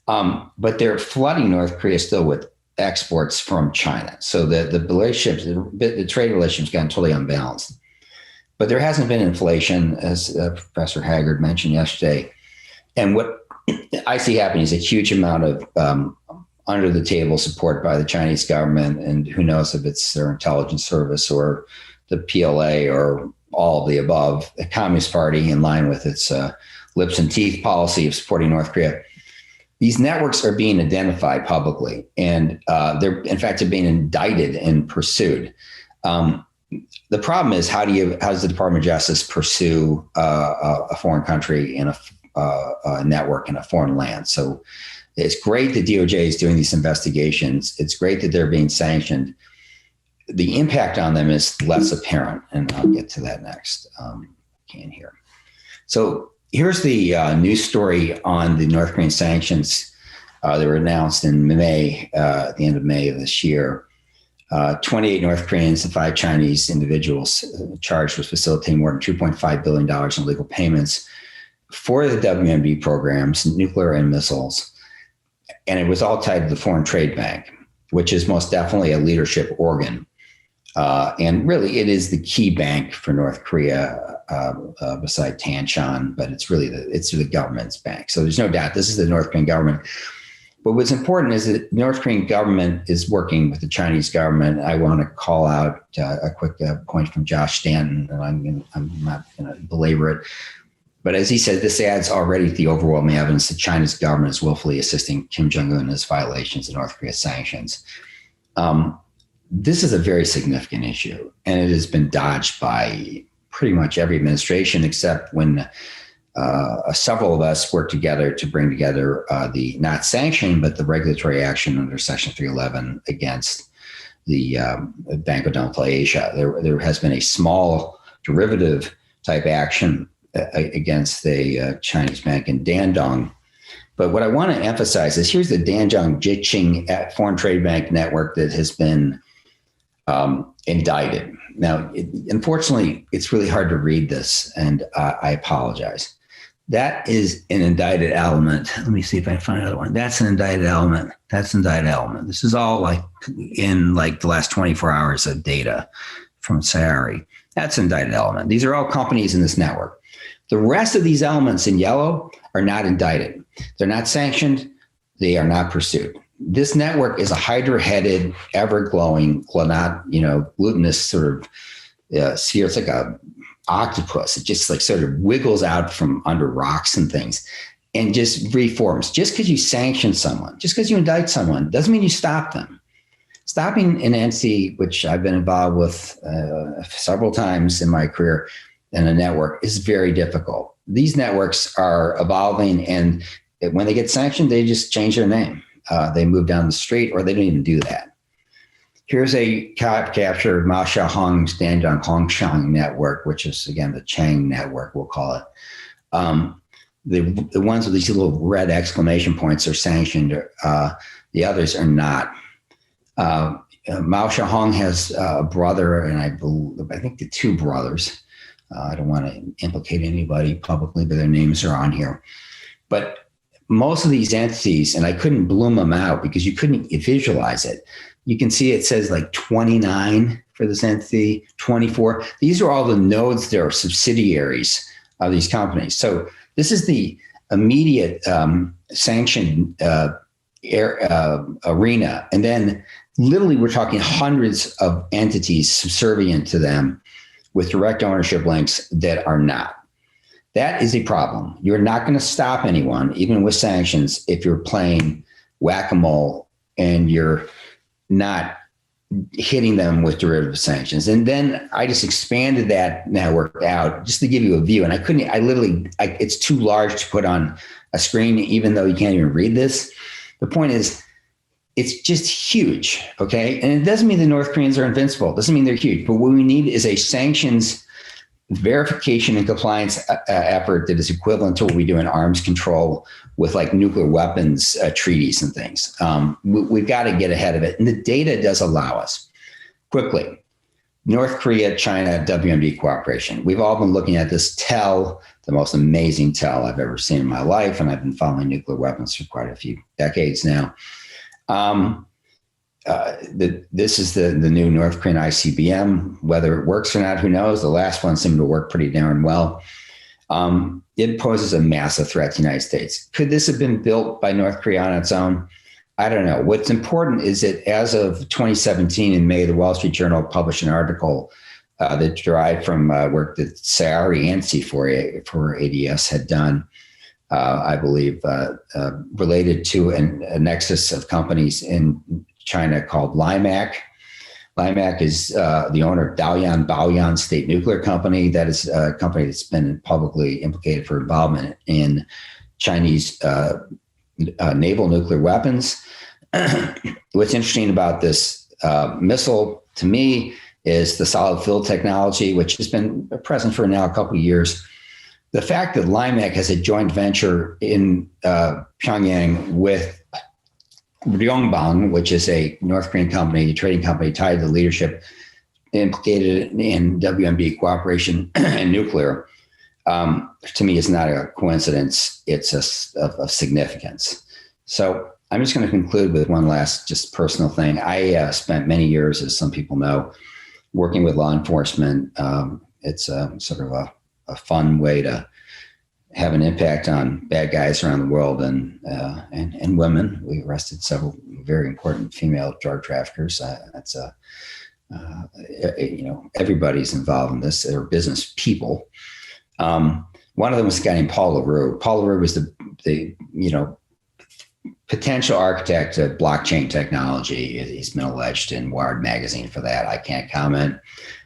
But they're flooding North Korea still with exports from China. So the relationships, the trade relationships gotten totally unbalanced. But there hasn't been inflation, as Professor Haggard mentioned yesterday. And what I see happening is a huge amount of under the table support by the Chinese government, and who knows if it's their intelligence service or the PLA or all of the above, the Communist Party in line with its lips and teeth policy of supporting North Korea. These networks are being identified publicly, and they're being indicted and pursued. The problem is, how does the Department of Justice pursue a foreign country in a network in a foreign land? So it's great that DOJ is doing these investigations. It's great that they're being sanctioned. The impact on them is less apparent, and I'll get to that next. Here. So here's the news story on the North Korean sanctions. They were announced in May, at the end of May of this year. 28 North Koreans and 5 Chinese individuals charged with facilitating more than $2.5 billion in illegal payments for the WMD programs, nuclear and missiles. And it was all tied to the Foreign Trade Bank, which is most definitely a leadership organ. And really, it is the key bank for North Korea, beside Tanshan, but it's the government's bank. So there's no doubt this is the North Korean government. But what's important is that the North Korean government is working with the Chinese government. I want to call out a quick point from Josh Stanton, and I'm not going to belabor it. But as he said, this adds already to the overwhelming evidence that China's government is willfully assisting Kim Jong-un in his violations of North Korea's sanctions. This is a very significant issue, and it has been dodged by pretty much every administration, except when several of us worked together to bring together the not sanction, but the regulatory action under Section 311 against the Bank of Don't Play Asia. There has been a small derivative type action against the Chinese bank in Dandong. But what I want to emphasize is here's the Dandong Jiqing Foreign Trade Bank network that has been indicted. Now, unfortunately, it's really hard to read this, and I apologize. That is an indicted element. Let me see if I can find another one. That's an indicted element. That's an indicted element. This is all in the last 24 hours of data from SARI. That's an indicted element. These are all companies in this network. The rest of these elements in yellow are not indicted. They're not sanctioned. They are not pursued. This network is a hydra-headed, ever-glowing, glutinous sort of sphere. It's like a octopus. It just sort of wiggles out from under rocks and things and just reforms. Just because you sanction someone, just because you indict someone, doesn't mean you stop them. Stopping an entity, which I've been involved with several times in my career in a network, is very difficult. These networks are evolving, and when they get sanctioned, they just change their name. They move down the street, or they don't even do that. Here's a capture of Mao Xiaohong's Dandong Hongshan network, which is, again, the Chang network, we'll call it. The ones with these little red exclamation points are sanctioned. The others are not. Mao Xiaohong has a brother, and I think the 2 brothers. I don't want to implicate anybody publicly, but their names are on here. But most of these entities, and I couldn't bloom them out because you couldn't visualize it. You can see it says 29 for this entity, 24. These are all the nodes that are subsidiaries of these companies. So this is the immediate sanctioned arena. And then literally we're talking hundreds of entities subservient to them with direct ownership links that are not. That is a problem. You're not going to stop anyone, even with sanctions, if you're playing whack-a-mole and you're not hitting them with derivative sanctions. And then I just expanded that network out just to give you a view. And it's too large to put on a screen, even though you can't even read this. The point is, it's just huge, okay? And it doesn't mean the North Koreans are invincible. It doesn't mean they're huge. But what we need is a sanctions verification and compliance effort that is equivalent to what we do in arms control with nuclear weapons treaties and things. We've got to get ahead of it. And the data does allow us. Quickly, North Korea, China, WMD cooperation. We've all been looking at this TEL, the most amazing TEL I've ever seen in my life. And I've been following nuclear weapons for quite a few decades now. this is the new North Korean ICBM. Whether it works or not, who knows? The last one seemed to work pretty darn well. It poses a massive threat to the United States. Could this have been built by North Korea on its own? I don't know. What's important is that as of 2017 in May, the Wall Street Journal published an article that derived from work that Sayari and C4 ADS had done, I believe, related to a nexus of companies in China called LIMAC. LIMAC is the owner of Baoyan State Nuclear Company. That is a company that's been publicly implicated for involvement in Chinese naval nuclear weapons. What's interesting about this missile to me is the solid fuel technology, which has been present for now a couple of years. The fact that LIMAC has a joint venture in Pyongyang with Ryongbang, which is a North Korean company, a trading company tied to leadership implicated in WMD cooperation and nuclear, to me is not a coincidence. It's of significance. So I'm just going to conclude with one last just personal thing. I spent many years, as some people know, working with law enforcement. It's sort of a fun way to have an impact on bad guys around the world and women. We arrested several very important female drug traffickers. That's everybody's involved in this. They're business people. One of them was a guy named Paul LaRue. Paul LaRue was the potential architect of blockchain technology. He's been alleged in Wired magazine for that. I can't comment.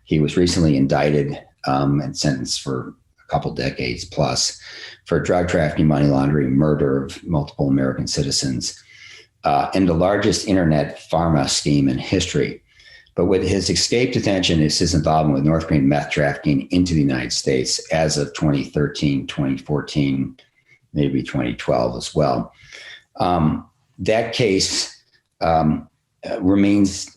He was recently indicted and sentenced for couple decades plus for drug trafficking, money laundering, murder of multiple American citizens, and the largest internet pharma scheme in history. But with his escaped detention is his involvement with North Korean meth trafficking into the United States as of 2013, 2014, maybe 2012 as well. That case remains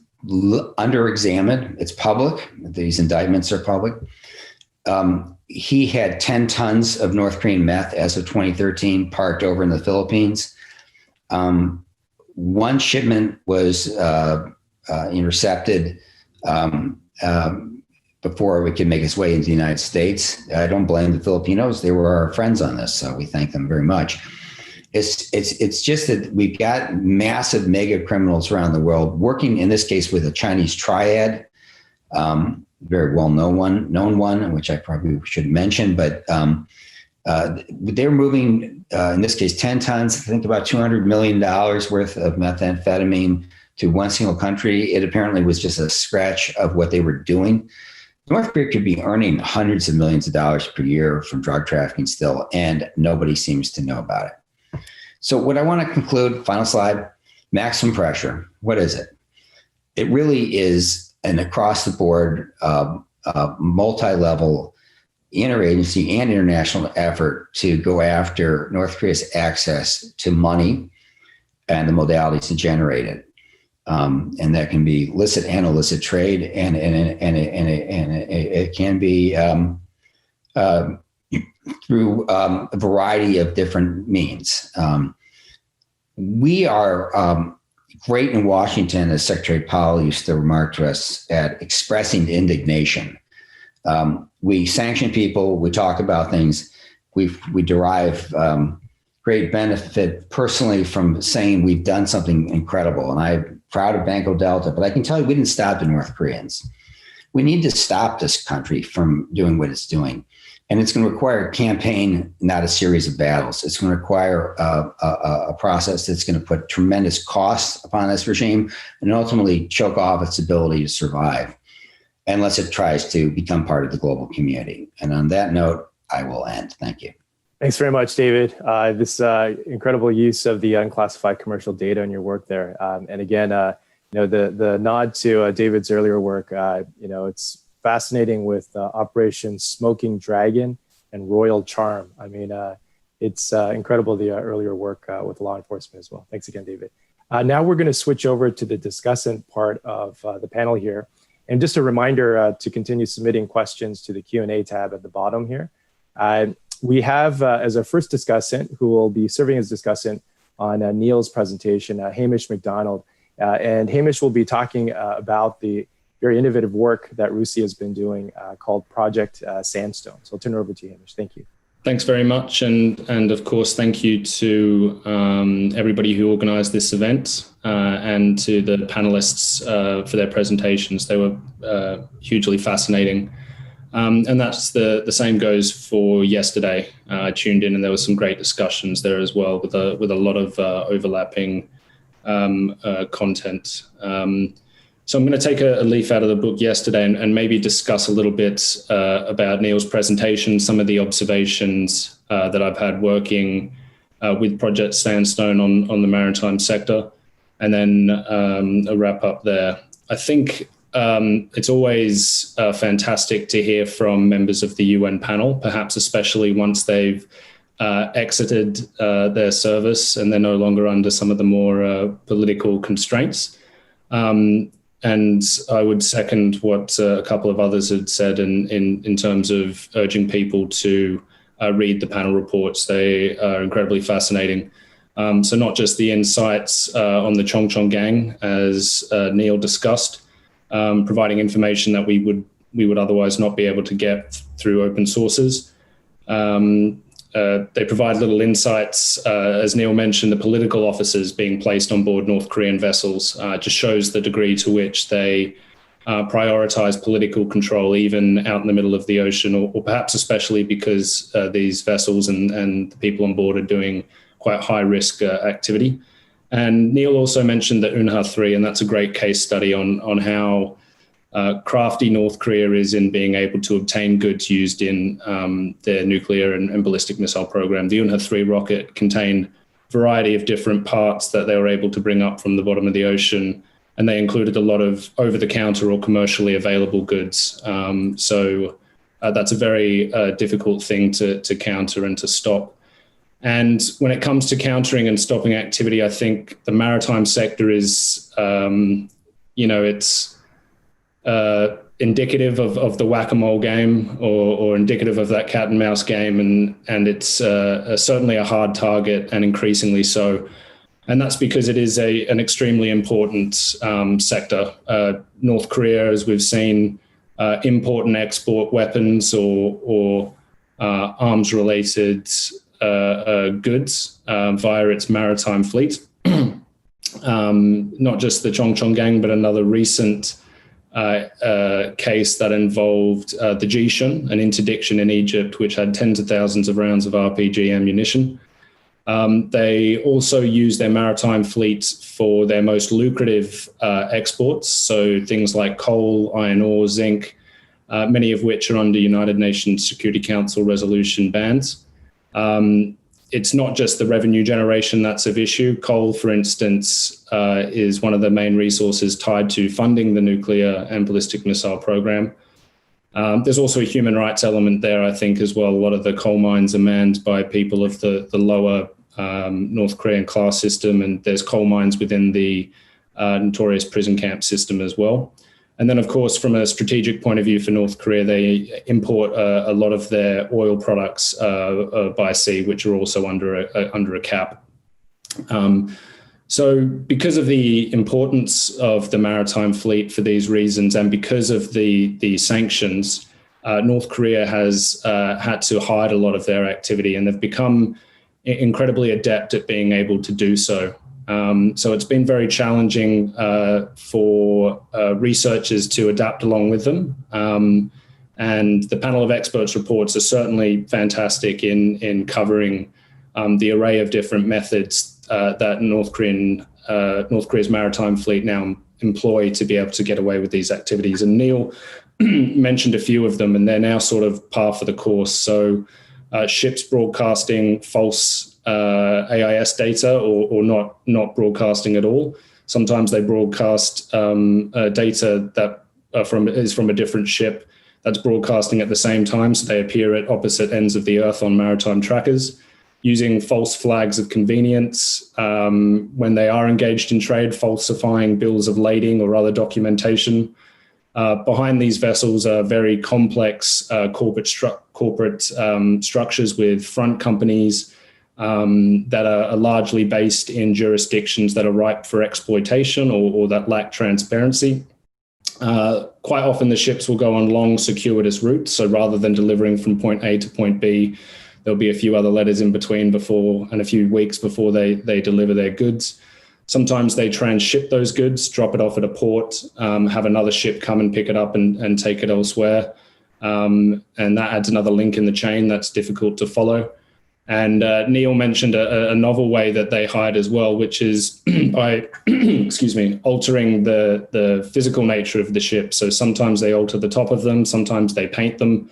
under examined. It's public. These indictments are public. He had 10 tons of North Korean meth as of 2013 parked over in the Philippines. One shipment was intercepted before it could make its way into the United States. I don't blame the Filipinos. They were our friends on this, so we thank them very much. It's just that we've got massive mega criminals around the world working, in this case, with a Chinese triad. Very well known one, which I probably should mention, but they're moving, in this case, 10 tons, I think about $200 million worth of methamphetamine to one single country. It apparently was just a scratch of what they were doing. North Korea could be earning hundreds of millions of dollars per year from drug trafficking still, and nobody seems to know about it. So what I want to conclude, final slide, maximum pressure. What is it? It really is an across-the-board, multi-level, interagency and international effort to go after North Korea's access to money and the modalities to generate it. And that can be licit and illicit trade, and it can be through a variety of different means. We are great in Washington, as Secretary Powell used to remark to us, at expressing indignation. We sanction people. We talk about things. We derive great benefit personally from saying we've done something incredible. And I'm proud of Banco Delta, but I can tell you we didn't stop the North Koreans. We need to stop this country from doing what it's doing. And it's going to require a campaign, not a series of battles. It's going to require a process that's going to put tremendous costs upon this regime and ultimately choke off its ability to survive unless it tries to become part of the global community. And on that note, I will end. Thank you. Thanks very much, David. This incredible use of the unclassified commercial data in your work there. And again, the nod to David's earlier work, it's fascinating with Operation Smoking Dragon and Royal Charm. I mean, it's incredible, the earlier work with law enforcement as well. Thanks again, David. Now we're going to switch over to the discussant part of the panel here. And just a reminder to continue submitting questions to the Q&A tab at the bottom here. We have, as our first discussant, who will be serving as discussant on Neil's presentation, Hamish McDonald. And Hamish will be talking about the very innovative work that RUSI has been doing called Project Sandstone. So I'll turn it over to you, Hamish. Thank you. Thanks very much. And of course, thank you to everybody who organized this event and to the panelists for their presentations. They were hugely fascinating. And that's the same goes for yesterday. I tuned in and there was some great discussions there as well with a lot of overlapping content. So I'm going to take a leaf out of the book yesterday and maybe discuss a little bit about Neil's presentation, some of the observations that I've had working with Project Sandstone on the maritime sector, and then a wrap up there. I think it's always fantastic to hear from members of the UN panel, perhaps especially once they've exited their service and they're no longer under some of the more political constraints. And I would second what a couple of others had said in terms of urging people to read the panel reports. They are incredibly fascinating. So not just the insights on the Chong Chong gang, as Neil discussed, providing information that we would otherwise not be able to get through open sources. They provide little insights, as Neil mentioned, the political officers being placed on board North Korean vessels just shows the degree to which they prioritize political control, even out in the middle of the ocean, or perhaps especially because these vessels and the people on board are doing quite high risk activity. And Neil also mentioned the Unha 3, and that's a great case study on how crafty North Korea is in being able to obtain goods used in their nuclear and ballistic missile program. The Unha 3 rocket contained a variety of different parts that they were able to bring up from the bottom of the ocean, and they included a lot of over-the-counter or commercially available goods. So that's a very difficult thing to counter and to stop. And when it comes to countering and stopping activity, I think the maritime sector is, it's indicative of the whack-a-mole game or indicative of that cat and mouse game. And it's certainly a hard target, and increasingly so. And that's because it is an extremely important sector. North Korea, as we've seen, import and export weapons or arms-related goods via its maritime fleet. Not just the Chong Chong gang, but another recent case that involved the Jishun, an interdiction in Egypt, which had tens of thousands of rounds of RPG ammunition. They also use their maritime fleet for their most lucrative exports, so things like coal, iron ore, zinc, many of which are under United Nations Security Council resolution bans. It's not just the revenue generation that's of issue. Coal, for instance, is one of the main resources tied to funding the nuclear and ballistic missile program. There's also a human rights element there, I think, as well. A lot of the coal mines are manned by people of the lower North Korean class system, and there's coal mines within the notorious prison camp system as well. And then, of course, from a strategic point of view for North Korea, they import a lot of their oil products by sea, which are also under a cap. So because of the importance of the maritime fleet for these reasons, and because of the sanctions, North Korea has had to hide a lot of their activity, and they've become incredibly adept at being able to do so. So it's been very challenging for researchers to adapt along with them. And the panel of experts reports are certainly fantastic in covering the array of different methods that North Korea's maritime fleet now employ to be able to get away with these activities. And Neil mentioned a few of them, and they're now sort of par for the course. So ships broadcasting false AIS data or not broadcasting at all. Sometimes they broadcast data that is from a different ship that's broadcasting at the same time, so they appear at opposite ends of the earth on maritime trackers, using false flags of convenience when they are engaged in trade, falsifying bills of lading or other documentation. Behind these vessels are very complex corporate structures with front companies, that are largely based in jurisdictions that are ripe for exploitation or that lack transparency. Quite often the ships will go on long circuitous routes. So rather than delivering from point A to point B, there'll be a few other letters in between before and a few weeks before they deliver their goods. Sometimes they transship those goods, drop it off at a port, have another ship come and pick it up and take it elsewhere. And that adds another link in the chain that's difficult to follow. And Neil mentioned a novel way that they hide as well, which is by, altering the physical nature of the ship. So sometimes they alter the top of them, sometimes they paint them.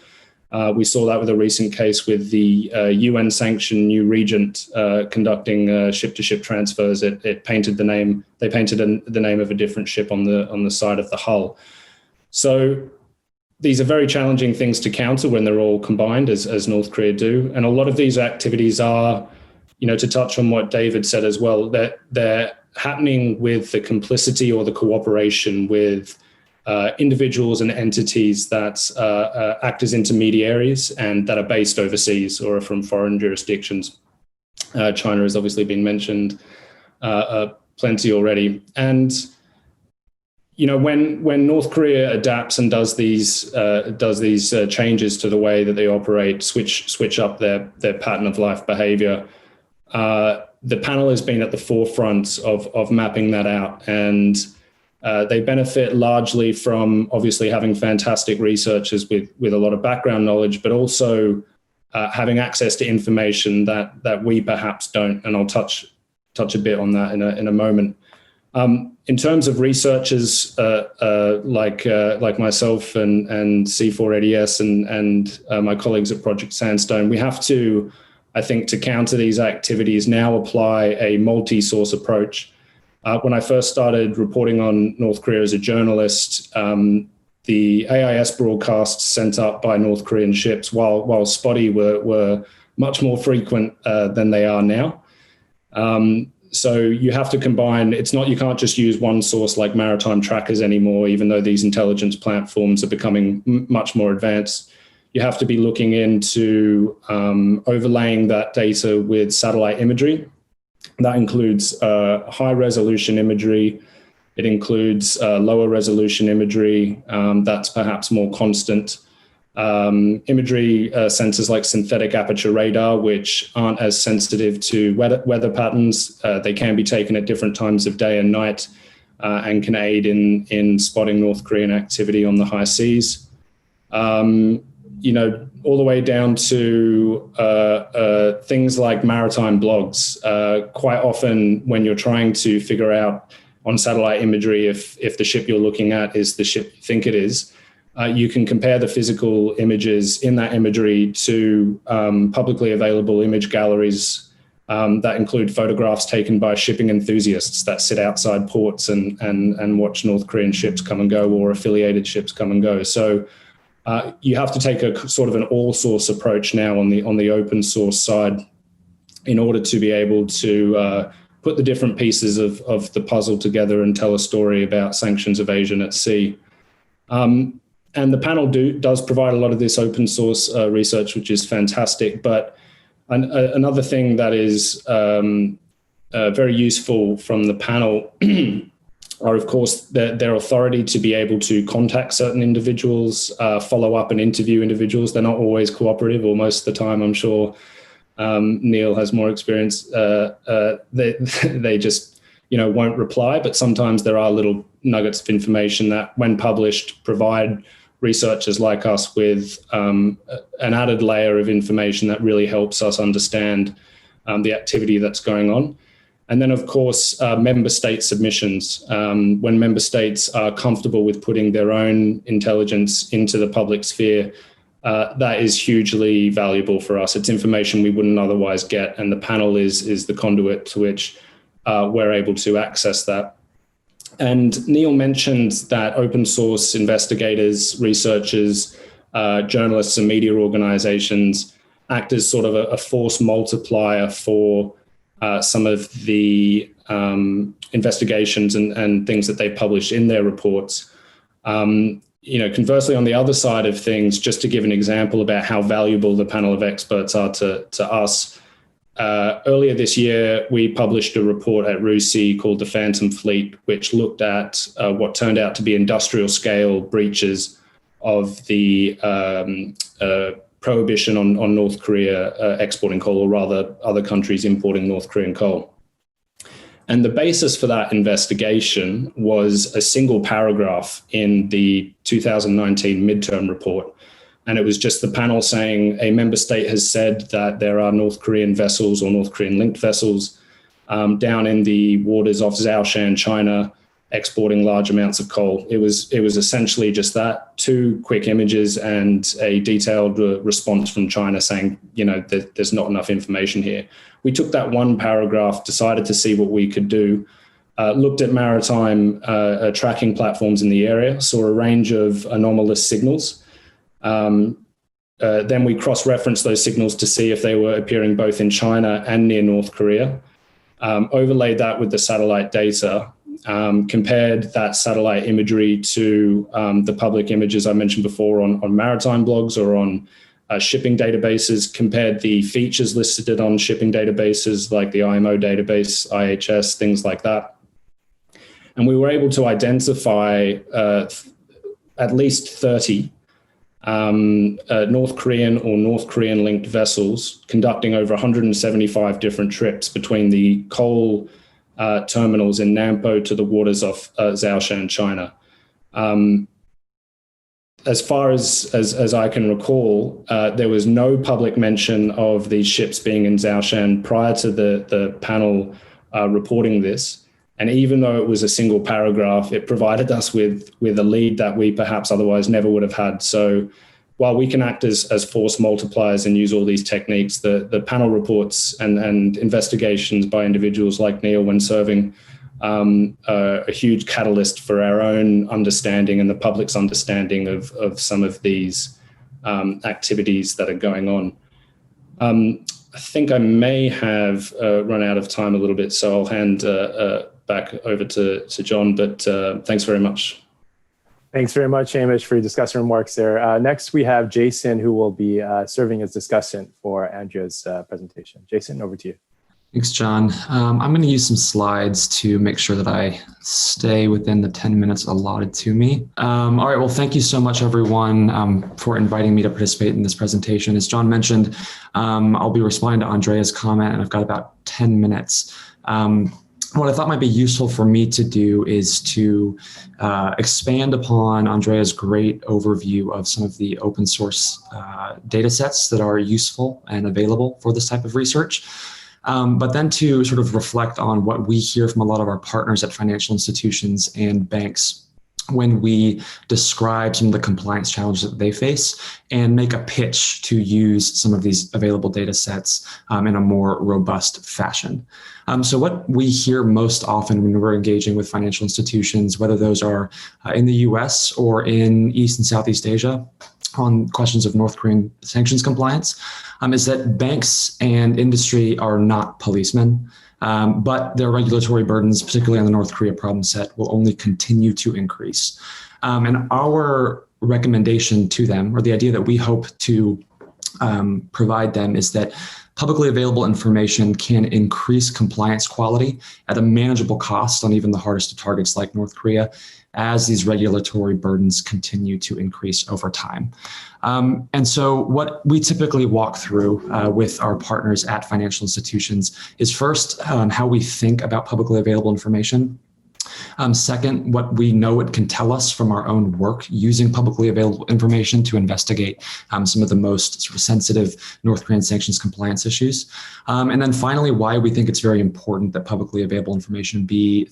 We saw that with a recent case with the UN-sanctioned New Regent conducting ship-to-ship transfers. They painted the name of a different ship on the side of the hull. So these are very challenging things to counter when they're all combined, as North Korea do. And a lot of these activities are, to touch on what David said as well, that they're happening with the complicity or the cooperation with individuals and entities that act as intermediaries and that are based overseas or are from foreign jurisdictions. China has obviously been mentioned plenty already. And when North Korea adapts and does these changes to the way that they operate, switch up their pattern of life behavior, the panel has been at the forefront of mapping that out, and they benefit largely from obviously having fantastic researchers with a lot of background knowledge, but also having access to information that we perhaps don't. And I'll touch a bit on that in a moment. In terms of researchers like myself and C4ADS and my colleagues at Project Sandstone, we have to, I think, to counter these activities, now apply a multi-source approach. When I first started reporting on North Korea as a journalist, the AIS broadcasts sent up by North Korean ships, while spotty, were much more frequent than they are now. So you have to combine, you can't just use one source like maritime trackers anymore, even though these intelligence platforms are becoming much more advanced. You have to be looking into overlaying that data with satellite imagery. That includes high resolution imagery. It includes lower resolution imagery that's perhaps more constant. Imagery sensors like synthetic aperture radar, which aren't as sensitive to weather patterns. They can be taken at different times of day and night and can aid in spotting North Korean activity on the high seas. All the way down to things like maritime blogs. Quite often when you're trying to figure out on satellite imagery if the ship you're looking at is the ship you think it is, you can compare the physical images in that imagery to publicly available image galleries that include photographs taken by shipping enthusiasts that sit outside ports and watch North Korean ships come and go, or affiliated ships come and go. So you have to take a sort of an all-source approach now on the open source side in order to be able to put the different pieces of the puzzle together and tell a story about sanctions evasion at sea. And the panel does provide a lot of this open source research, which is fantastic. But another thing that is very useful from the panel are, of course, their authority to be able to contact certain individuals, follow up and interview individuals. They're not always cooperative, or most of the time, I'm sure Neil has more experience. They just won't reply. But sometimes there are little nuggets of information that, when published, provide researchers like us with an added layer of information that really helps us understand the activity that's going on. And then, of course, member state submissions. When member states are comfortable with putting their own intelligence into the public sphere, that is hugely valuable for us. It's information we wouldn't otherwise get, and the panel is the conduit to which we're able to access that. And Neil mentioned that open source investigators, researchers, journalists and media organizations act as sort of a force multiplier for some of the investigations and things that they publish in their reports. Conversely, on the other side of things, just to give an example about how valuable the panel of experts are to us, Earlier this year, we published a report at RUSI called The Phantom Fleet, which looked at what turned out to be industrial scale breaches of the prohibition on North Korea exporting coal, or rather other countries importing North Korean coal. And the basis for that investigation was a single paragraph in the 2019 midterm report. And it was just the panel saying a member state has said that there are North Korean vessels or North Korean linked vessels down in the waters off Zhoushan, China, exporting large amounts of coal. It was essentially just that, 2 quick images and a detailed response from China saying, there's not enough information here. We took that one paragraph, decided to see what we could do, looked at maritime tracking platforms in the area, saw a range of anomalous signals. Then we cross-referenced those signals to see if they were appearing both in China and near North Korea, overlaid that with the satellite data, compared that satellite imagery to the public images I mentioned before on maritime blogs or on shipping databases, compared the features listed on shipping databases like the IMO database, IHS, things like that. And we were able to identify at least 30 North Korean or North Korean linked vessels conducting over 175 different trips between the coal terminals in Nampo to the waters off Zhoushan, China. As far as I can recall, there was no public mention of these ships being in Zhoushan prior to the panel reporting this. And even though it was a single paragraph, it provided us with a lead that we perhaps otherwise never would have had. So while we can act as force multipliers and use all these techniques, the panel reports and investigations by individuals like Neil when serving a huge catalyst for our own understanding and the public's understanding of some of these activities that are going on. I think I may have run out of time a little bit, so I'll hand back over to John, but thanks very much. Thanks very much, Hamish, for your discussion remarks there. Next, we have Jason, who will be serving as discussant for Andrea's presentation. Jason, over to you. Thanks, John. I'm going to use some slides to make sure that I stay within the 10 minutes allotted to me. All right, well, thank you so much, everyone, for inviting me to participate in this presentation. As John mentioned, I'll be responding to Andrea's comment, and I've got about 10 minutes. What I thought might be useful for me to do is to expand upon Andrea's great overview of some of the open source data sets that are useful and available for this type of research. But then to sort of reflect on what we hear from a lot of our partners at financial institutions and banks when we describe some of the compliance challenges that they face and make a pitch to use some of these available data sets in a more robust fashion. So what we hear most often when we're engaging with financial institutions, whether those are in the US or in East and Southeast Asia, on questions of North Korean sanctions compliance, is that banks and industry are not policemen, but their regulatory burdens, particularly on the North Korea problem set, will only continue to increase. And our recommendation to them, or the idea that we hope to provide them, is that publicly available information can increase compliance quality at a manageable cost on even the hardest of targets like North Korea, as these regulatory burdens continue to increase over time. And so what we typically walk through with our partners at financial institutions is first, how we think about publicly available information. Second, what we know it can tell us from our own work using publicly available information to investigate some of the most sort of sensitive North Korean sanctions compliance issues. And then finally, why we think it's very important that publicly available information be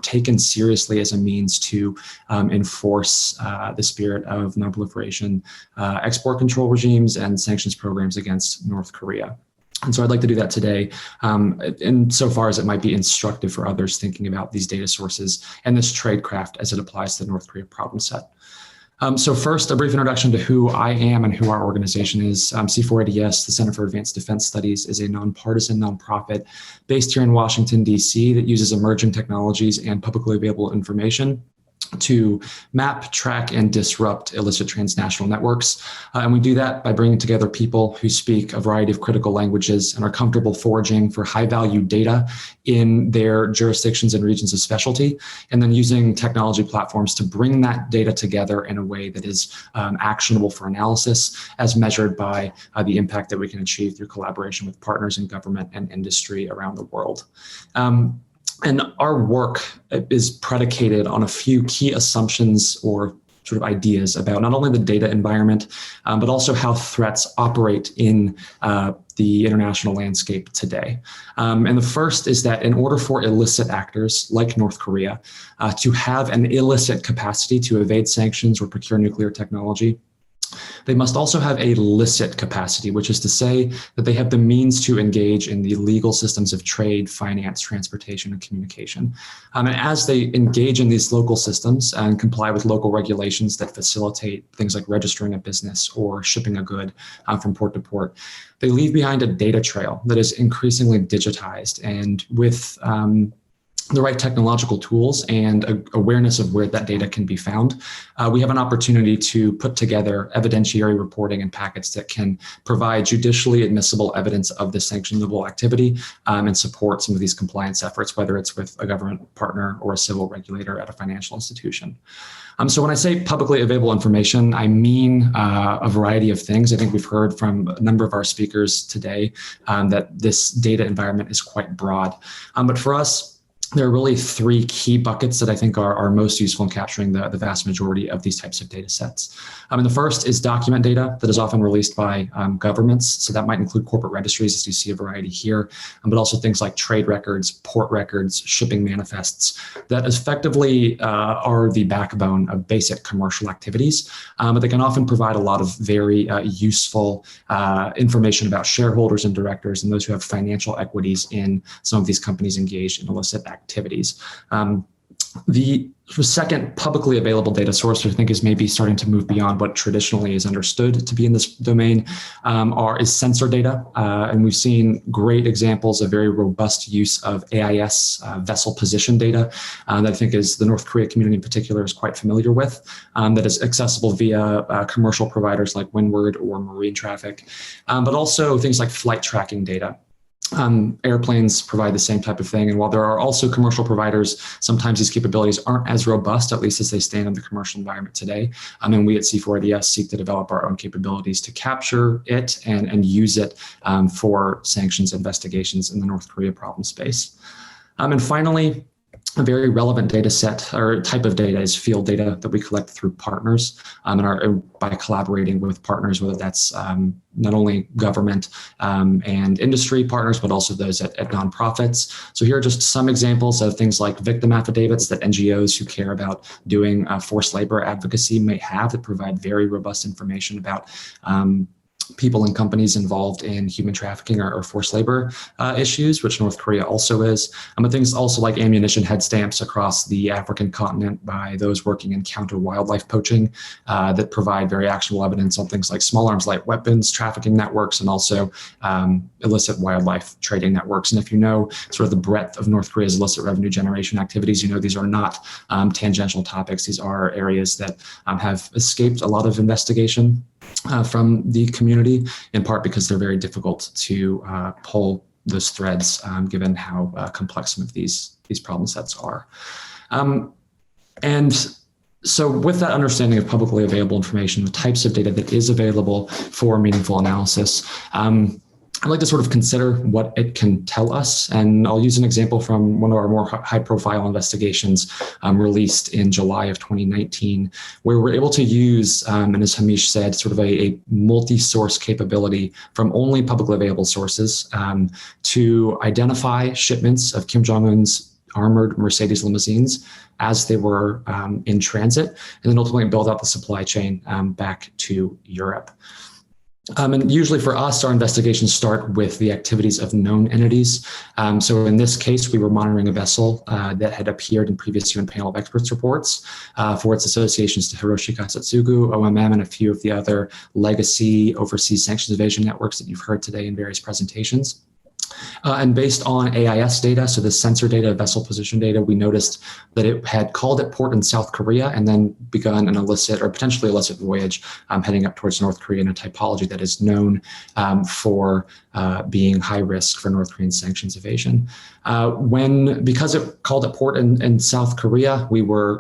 taken seriously as a means to enforce the spirit of nonproliferation, export control regimes, and sanctions programs against North Korea. And so I'd like to do that today, insofar as it might be instructive for others thinking about these data sources and this tradecraft as it applies to the North Korea problem set. So first, a brief introduction to who I am and who our organization is. C4ADS, the Center for Advanced Defense Studies, is a nonpartisan nonprofit based here in Washington, D.C. that uses emerging technologies and publicly available information to map, track, and disrupt illicit transnational networks. And we do that by bringing together people who speak a variety of critical languages and are comfortable foraging for high-value data in their jurisdictions and regions of specialty, and then using technology platforms to bring that data together in a way that is actionable for analysis, as measured by the impact that we can achieve through collaboration with partners in government and industry around the world. And our work is predicated on a few key assumptions or sort of ideas about not only the data environment, but also how threats operate in the international landscape today. And the first is that in order for illicit actors like North Korea to have an illicit capacity to evade sanctions or procure nuclear technology, they must also have a licit capacity, which is to say that they have the means to engage in the legal systems of trade, finance, transportation, and communication. And as they engage in these local systems and comply with local regulations that facilitate things like registering a business or shipping a good from port to port, they leave behind a data trail that is increasingly digitized, and with the right technological tools and awareness of where that data can be found, we have an opportunity to put together evidentiary reporting and packets that can provide judicially admissible evidence of this sanctionable activity and support some of these compliance efforts, whether it's with a government partner or a civil regulator at a financial institution. So when I say publicly available information, I mean a variety of things. I think we've heard from a number of our speakers today that this data environment is quite broad. But for us, there are really three key buckets that I think are most useful in capturing the vast majority of these types of data sets. And the first is document data that is often released by governments. So that might include corporate registries, as you see a variety here, but also things like trade records, port records, shipping manifests that effectively are the backbone of basic commercial activities. But they can often provide a lot of very useful information about shareholders and directors and those who have financial equities in some of these companies engaged in illicit activities. The second publicly available data source, I think, is maybe starting to move beyond what traditionally is understood to be in this domain, is sensor data. And we've seen great examples of very robust use of AIS vessel position data that I think is the North Korea community in particular is quite familiar with, that is accessible via commercial providers like Windward or Marine Traffic, but also things like flight tracking data. Airplanes provide the same type of thing. And while there are also commercial providers, sometimes these capabilities aren't as robust, at least as they stand in the commercial environment today. And we at C4IDS seek to develop our own capabilities to capture it and use it for sanctions investigations in the North Korea problem space. And finally, a very relevant data set or type of data is field data that we collect through partners by collaborating with partners, whether that's not only government and industry partners, but also those at nonprofits. So here are just some examples of things like victim affidavits that NGOs who care about doing forced labor advocacy may have that provide very robust information about people and companies involved in human trafficking or forced labor issues, which North Korea also is. But things also like ammunition head stamps across the African continent by those working in counter wildlife poaching that provide very actionable evidence on things like small arms, light weapons, trafficking networks, and also illicit wildlife trading networks. And if you know sort of the breadth of North Korea's illicit revenue generation activities, you know these are not tangential topics. These are areas that have escaped a lot of investigation from the community, in part because they're very difficult to pull those threads, given how complex some of these problem sets are. And so with that understanding of publicly available information, the types of data that is available for meaningful analysis, I'd like to sort of consider what it can tell us. And I'll use an example from one of our more high-profile investigations released in July of 2019, where we're able to use, and as Hamish said, sort of a multi-source capability from only publicly available sources to identify shipments of Kim Jong-un's armored Mercedes limousines as they were in transit, and then ultimately build out the supply chain back to Europe. And usually for us, our investigations start with the activities of known entities. So in this case, we were monitoring a vessel that had appeared in previous UN panel of experts reports for its associations to Hiroshi Kasatsugu, OMM, and a few of the other legacy overseas sanctions evasion networks that you've heard today in various presentations. And based on AIS data, so the sensor data, vessel position data, we noticed that it had called at port in South Korea and then begun an illicit or potentially illicit voyage heading up towards North Korea in a typology that is known for being high risk for North Korean sanctions evasion. Because it called at port in South Korea, we were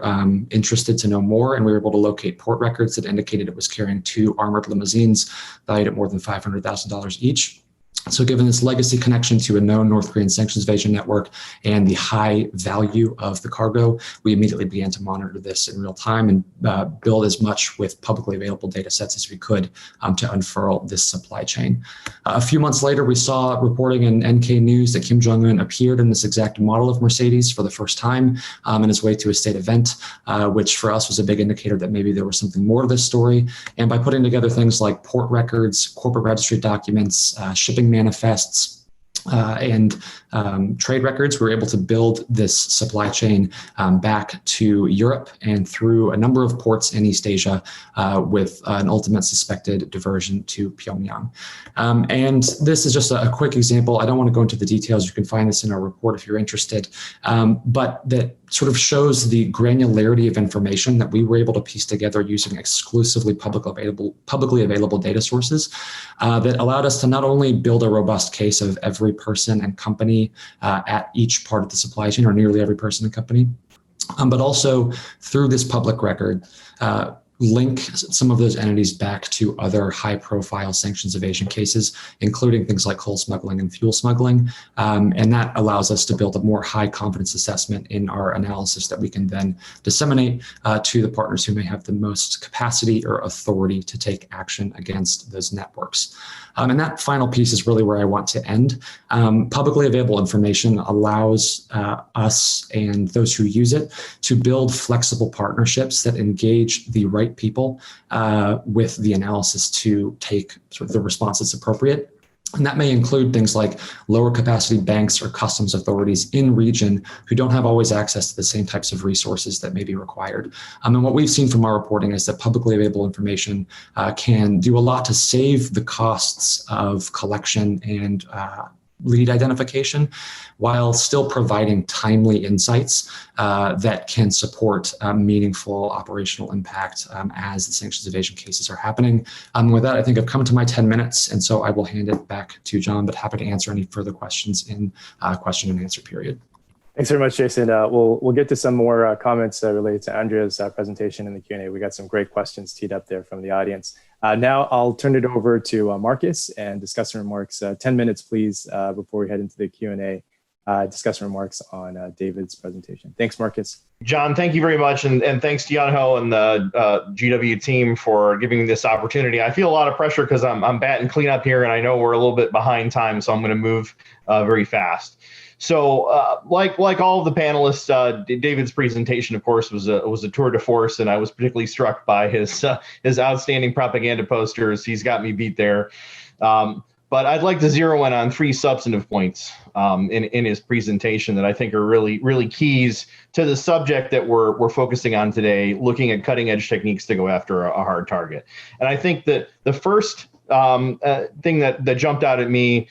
interested to know more, and we were able to locate port records that indicated it was carrying 2 armored limousines valued at more than $500,000 each. So given this legacy connection to a known North Korean sanctions evasion network and the high value of the cargo, we immediately began to monitor this in real time and build as much with publicly available data sets as we could to unfurl this supply chain. A few months later, we saw reporting in NK News that Kim Jong-un appeared in this exact model of Mercedes for the first time in his way to a state event, which for us was a big indicator that maybe there was something more to this story. And by putting together things like port records, corporate registry documents, shipping manifests, and trade records, we were able to build this supply chain back to Europe and through a number of ports in East Asia with an ultimate suspected diversion to Pyongyang. And this is just a quick example. I don't want to go into the details. You can find this in our report if you're interested, but that sort of shows the granularity of information that we were able to piece together using exclusively publicly available data sources that allowed us to not only build a robust case of every person and company at each part of the supply chain, or nearly every person and company, but also through this public record, link some of those entities back to other high-profile sanctions evasion cases, including things like coal smuggling and fuel smuggling. And that allows us to build a more high-confidence assessment in our analysis that we can then disseminate to the partners who may have the most capacity or authority to take action against those networks. And that final piece is really where I want to end. Publicly available information allows us and those who use it to build flexible partnerships that engage the right people with the analysis to take sort of the response that's appropriate. And that may include things like lower capacity banks or customs authorities in region who don't have always access to the same types of resources that may be required. And what we've seen from our reporting is that publicly available information can do a lot to save the costs of collection and lead identification, while still providing timely insights that can support meaningful operational impact as the sanctions evasion cases are happening. With that, I think I've come to my 10 minutes, and so I will hand it back to John, but happy to answer any further questions in question and answer period. Thanks very much, Jason. We'll get to some more comments related to Andrea's presentation in the Q&A. We got some great questions teed up there from the audience. Now I'll turn it over to Marcus and discussion remarks. 10 minutes, please, before we head into the Q&A. Discussion remarks on David's presentation. Thanks, Marcus. John, thank you very much. And thanks to Yan-Ho and the GW team for giving me this opportunity. I feel a lot of pressure because I'm batting cleanup here, and I know we're a little bit behind time, so I'm going to move very fast. So like all of the panelists, David's presentation, of course, was a tour de force, and I was particularly struck by his outstanding propaganda posters. He's got me beat there. But I'd like to zero in on 3 substantive points in his presentation that I think are really keys to the subject that we're focusing on today, looking at cutting edge techniques to go after a hard target. And I think that the first thing that jumped out at me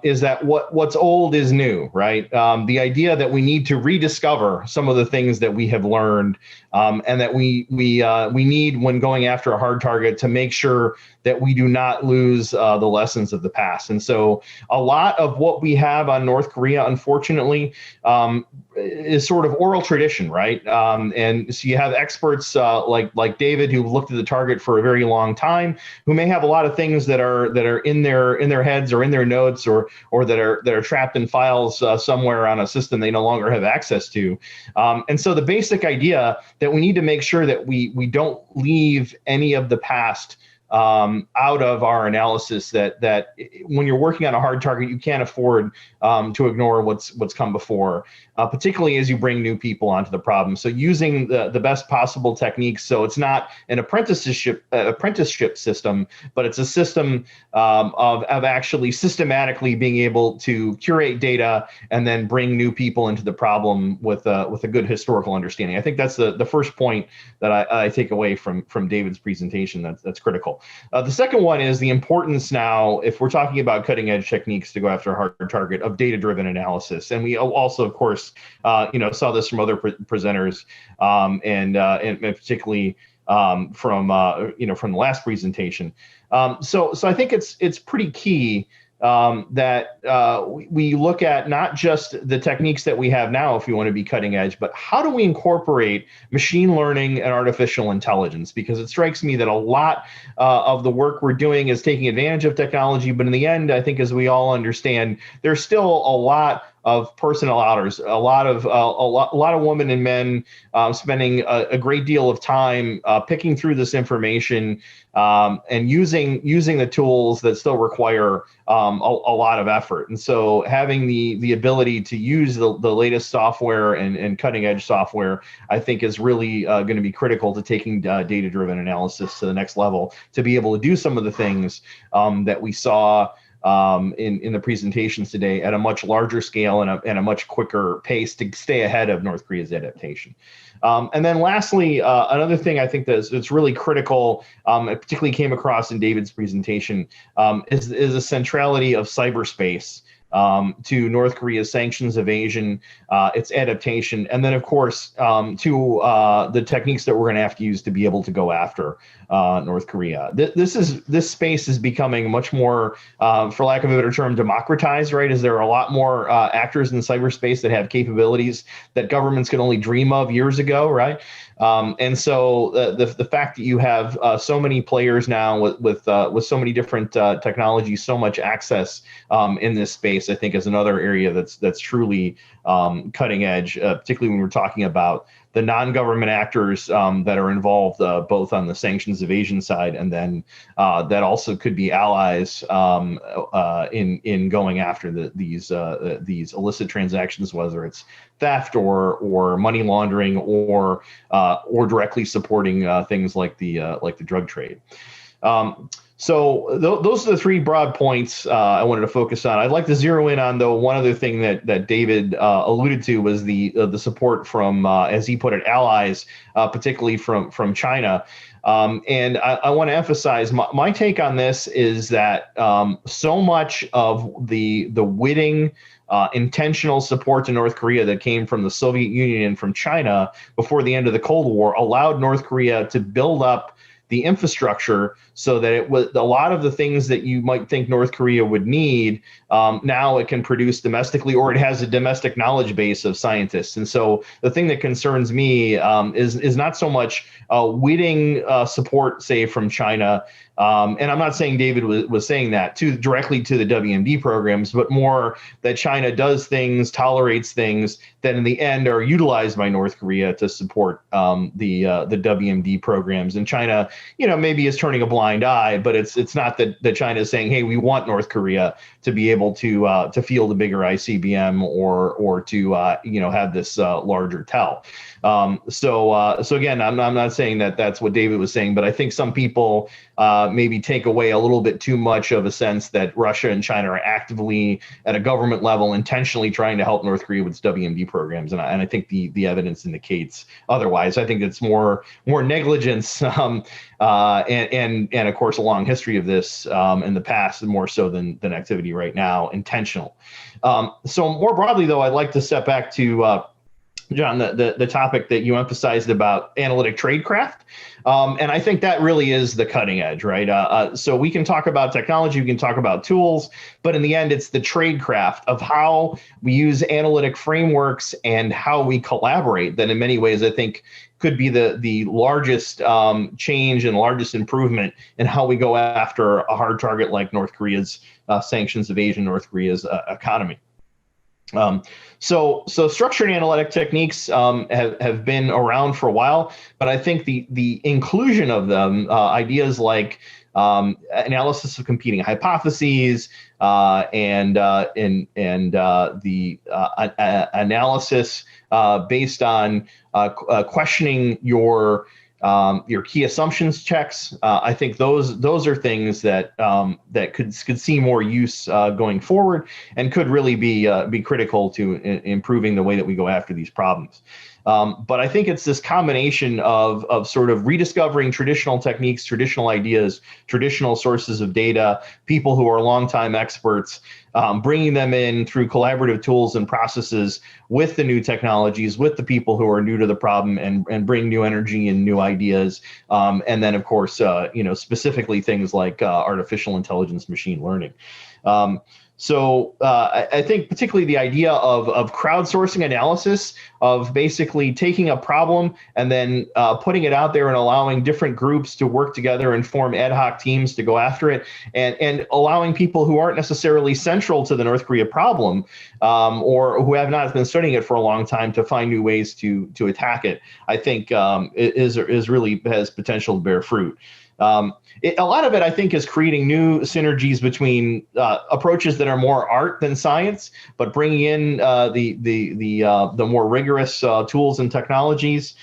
is that what's old is new, right? The idea that we need to rediscover some of the things that we have learned and that we need when going after a hard target to make sure that we do not lose the lessons of the past. And so a lot of what we have on North Korea, unfortunately, is sort of oral tradition, right? And so you have experts like David who looked at the target for a very long time, who may have a lot of things that are in their heads or in their notes or that are trapped in files somewhere on a system they no longer have access to. And so the basic idea that we need to make sure that we don't leave any of the past out of our analysis, that when you're working on a hard target, you can't afford to ignore what's come before, particularly as you bring new people onto the problem. So using the best possible techniques. So it's not an apprenticeship system, but it's a system of actually systematically being able to curate data and then bring new people into the problem with a good historical understanding. I think that's the first point that I take away from David's presentation. That's critical. critical. The second one is the importance now, if we're talking about cutting edge techniques to go after a hard target, of data-driven analysis. And we also, of course, saw this from other presenters, and particularly from the last presentation. So I think it's pretty key that we look at not just the techniques that we have now, if you want to be cutting edge, but how do we incorporate machine learning and artificial intelligence? Because it strikes me that a lot of the work we're doing is taking advantage of technology, but in the end, I think, as we all understand, there's still a lot of personnel hours, a lot of women and men spending a great deal of time picking through this information and using the tools that still require a lot of effort. And so having the ability to use the latest software and cutting edge software, I think, is really going to be critical to taking data-driven analysis to the next level, to be able to do some of the things that we saw in the presentations today at a much larger scale and a much quicker pace to stay ahead of North Korea's adaptation. And then lastly, another thing I think that's really critical, it particularly came across in David's presentation, is the centrality of cyberspace to North Korea's sanctions evasion, its adaptation, and then, of course, to the techniques that we're going to have to use to be able to go after North Korea. This space is becoming much more, for lack of a better term, democratized, right? As there are a lot more actors in cyberspace that have capabilities that governments could only dream of years ago, right? And so the fact that you have so many players now with so many different technologies, so much access in this space, I think, is another area that's truly cutting edge, particularly when we're talking about the non-government actors that are involved both on the sanctions evasion side, and then that also could be allies in going after these illicit transactions, whether it's theft or money laundering or directly supporting things like the drug trade. So those are the three broad points I wanted to focus on. I'd like to zero in on, though, one other thing that David alluded to was the support from, as he put it, allies, particularly from China. And I want to emphasize my take on this is that so much of the witting, intentional support to North Korea that came from the Soviet Union and from China before the end of the Cold War allowed North Korea to build up the infrastructure so that it was a lot of the things that you might think North Korea would need. Now it can produce domestically, or it has a domestic knowledge base of scientists. And so the thing that concerns me is not so much witting support, say, from China. And I'm not saying David was saying that directly to the WMD programs, but more that China does things, tolerates things that in the end are utilized by North Korea to support the WMD programs. And China, maybe is turning a blind eye, but it's not that China is saying, hey, we want North Korea to be able to field a bigger ICBM or to have this larger TEL. So again, I'm not saying that that's what David was saying, but I think some people maybe take away a little bit too much of a sense that Russia and China are actively at a government level intentionally trying to help North Korea with its WMD programs, and I think the evidence indicates otherwise. I think it's more negligence and of course a long history of this in the past, and more so than activity right now, intentional. So more broadly, though, I'd like to step back to John, the topic that you emphasized about analytic tradecraft. And I think that really is the cutting edge, right? So we can talk about technology, we can talk about tools, but in the end, it's the tradecraft of how we use analytic frameworks and how we collaborate that in many ways, I think, could be the largest change and largest improvement in how we go after a hard target like North Korea's sanctions evasion, North Korea's economy. So structured analytic techniques have been around for a while, but I think the inclusion of them, ideas like analysis of competing hypotheses and the analysis based on questioning your key assumptions checks. I think those are things that could see more use going forward, and could really be critical to improving the way that we go after these problems. But I think it's this combination of sort of rediscovering traditional techniques, traditional ideas, traditional sources of data, people who are longtime experts, bringing them in through collaborative tools and processes with the new technologies, with the people who are new to the problem, and bring new energy and new ideas. And then, of course, specifically things like artificial intelligence, machine learning. So I think particularly the idea of crowdsourcing analysis, of basically taking a problem and then putting it out there and allowing different groups to work together and form ad hoc teams to go after it, and allowing people who aren't necessarily central to the North Korea problem or who have not been studying it for a long time to find new ways to attack it, I think is really has potential to bear fruit. A lot of it, I think, is creating new synergies between approaches that are more art than science, but bringing in the more rigorous tools and technologies,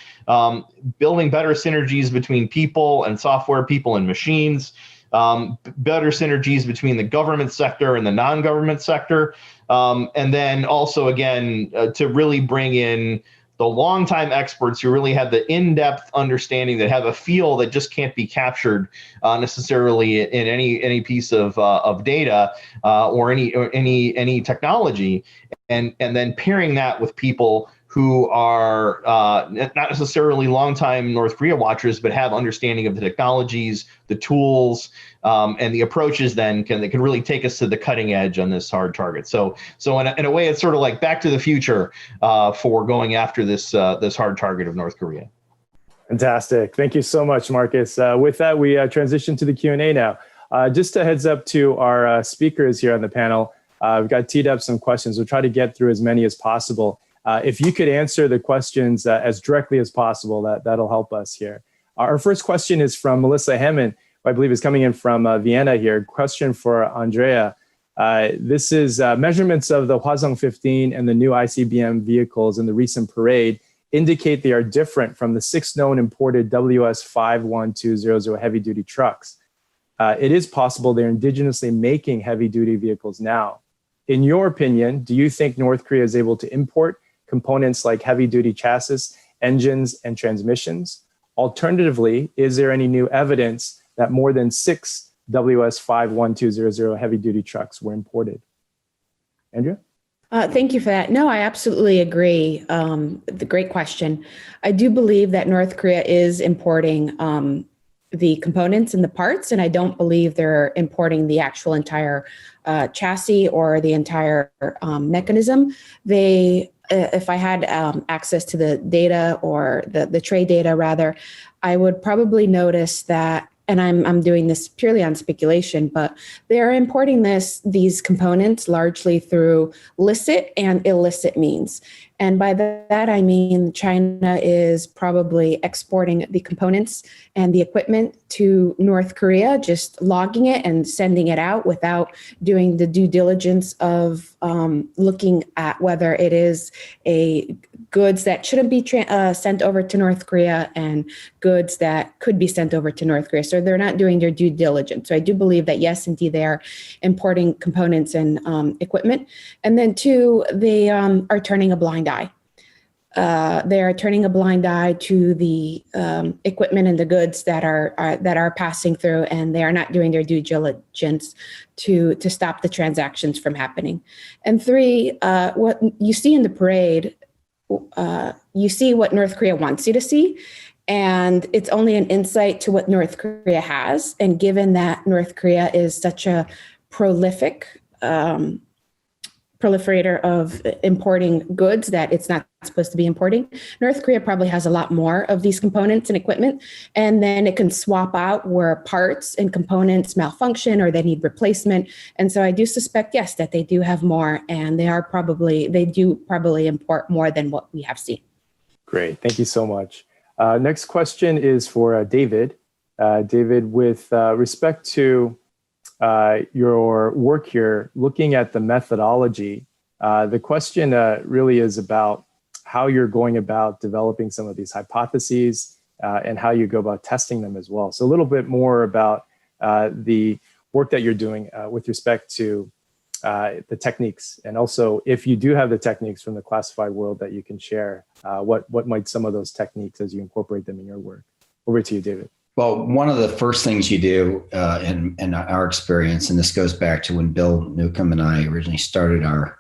building better synergies between people and software, people and machines, better synergies between the government sector and the non-government sector, and then also, again, to really bring in the longtime experts who really have the in-depth understanding, that have a feel that just can't be captured necessarily in any piece of data or any technology, and then pairing that with people who are not necessarily longtime North Korea watchers, but have understanding of the technologies, the tools, and the approaches that can really take us to the cutting edge on this hard target. So in a way, it's sort of like Back to the Future for going after this hard target of North Korea. Fantastic. Thank you so much, Marcus. With that, we transition to the Q&A now. Just a heads up to our speakers here on the panel. We've got teed up some questions. We'll try to get through as many as possible. If you could answer the questions as directly as possible, that'll help us here. Our first question is from Melissa Hammond, who I believe is coming in from Vienna here. Question for Andrea. This is measurements of the Hwasong 15 and the new ICBM vehicles in the recent parade indicate they are different from the 6 known imported WS-51200 heavy-duty trucks. It is possible they're indigenously making heavy-duty vehicles now. In your opinion, do you think North Korea is able to import components like heavy-duty chassis, engines, and transmissions? Alternatively, is there any new evidence that more than 6 WS-51200 heavy-duty trucks were imported? Andrea? Thank you for that. No, I absolutely agree. The great question. I do believe that North Korea is importing the components and the parts, and I don't believe they're importing the actual entire chassis or the entire mechanism. If I had access to the data or the trade data rather, I would probably notice that, and I'm doing this purely on speculation, but they're importing these components largely through licit and illicit means. And by that, I mean China is probably exporting the components and the equipment to North Korea, just logging it and sending it out without doing the due diligence of looking at whether it is a goods that shouldn't be sent over to North Korea and goods that could be sent over to North Korea. So they're not doing their due diligence. So I do believe that, yes, indeed, they are importing components and equipment. And then two, they are turning a blind eye. They are turning a blind eye to the equipment and the goods that are passing through, and they are not doing their due diligence to stop the transactions from happening. And three, what you see in the parade, you see what North Korea wants you to see, and it's only an insight to what North Korea has. And given that North Korea is such a prolific proliferator of importing goods that it's not supposed to be importing, North Korea probably has a lot more of these components and equipment, and then it can swap out where parts and components malfunction or they need replacement. And so I do suspect, yes, that they do have more, and they do probably import more than what we have seen. Great, thank you so much. Next question is for David. David, with respect to your work here, looking at the methodology, the question really is about how you're going about developing some of these hypotheses and how you go about testing them as well. So a little bit more about the work that you're doing with respect to the techniques, and also if you do have the techniques from the classified world that you can share, what might some of those techniques as you incorporate them in your work? Over to you, David. Well, one of the first things you do in our experience, and this goes back to when Bill Newcomb and I originally started our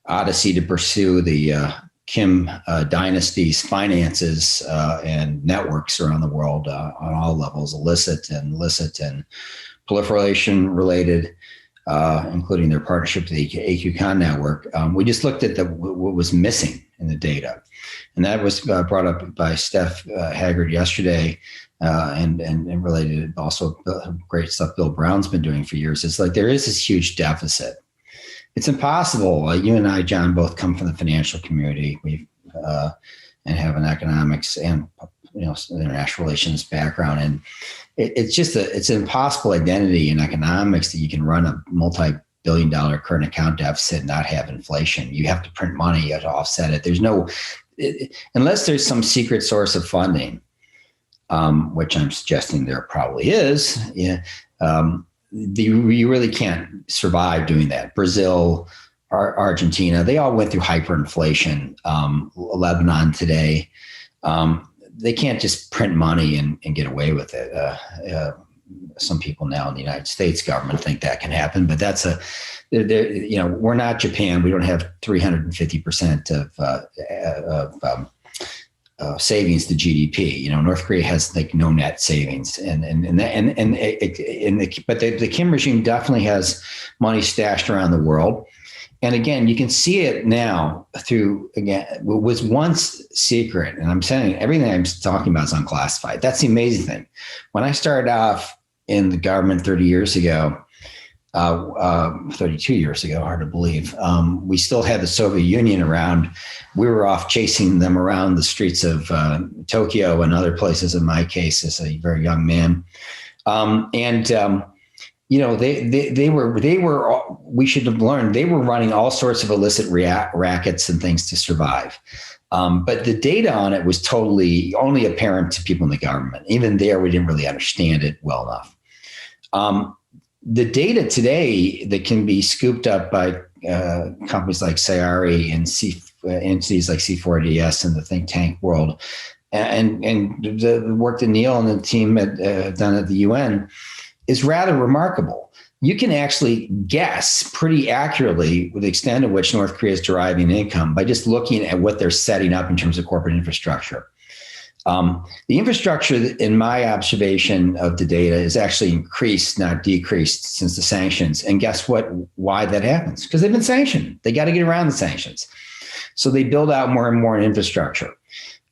odyssey to pursue the Kim dynasty's finances and networks around the world on all levels, illicit and proliferation related, including their partnership with the AQCon network. We just looked at what was missing in the data. And that was brought up by Steph Haggard yesterday, and related also great stuff Bill Brown's been doing for years. It's like there is this huge deficit. It's impossible. You and I, John, both come from the financial community. And have an economics and international relations background, and it's an impossible identity in economics that you can run a multi-billion-dollar current account deficit and not have inflation. You have to print money to offset it. There's unless there's some secret source of funding, which I'm suggesting there probably is. Yeah. You really can't survive doing that. Brazil, Argentina, they all went through hyperinflation. Lebanon today, they can't just print money and get away with it. Some people now in the United States government think that can happen, but we're not Japan. We don't have 350% of savings to GDP. North Korea has like no net savings, but the Kim regime definitely has money stashed around the world. And again, you can see it now through, again, what was once secret. And I'm saying everything I'm talking about is unclassified. That's the amazing thing. When I started off in the government 30 years ago, 32 years ago, hard to believe, we still had the Soviet Union around. We were off chasing them around the streets of Tokyo and other places, in my case, as a very young man. We should have learned, they were running all sorts of illicit rackets and things to survive. But the data on it was totally only apparent to people in the government. Even there, we didn't really understand it well enough. The data today that can be scooped up by companies like Sayari and entities like C4DS and the think tank world, and the work that Neil and the team had done at the UN is rather remarkable. You can actually guess pretty accurately the extent of which North Korea is deriving income by just looking at what they're setting up in terms of corporate infrastructure. The infrastructure, in my observation of the data, is actually increased, not decreased, since the sanctions. And guess what? Why that happens? Because they've been sanctioned. They got to get around the sanctions. So they build out more and more infrastructure.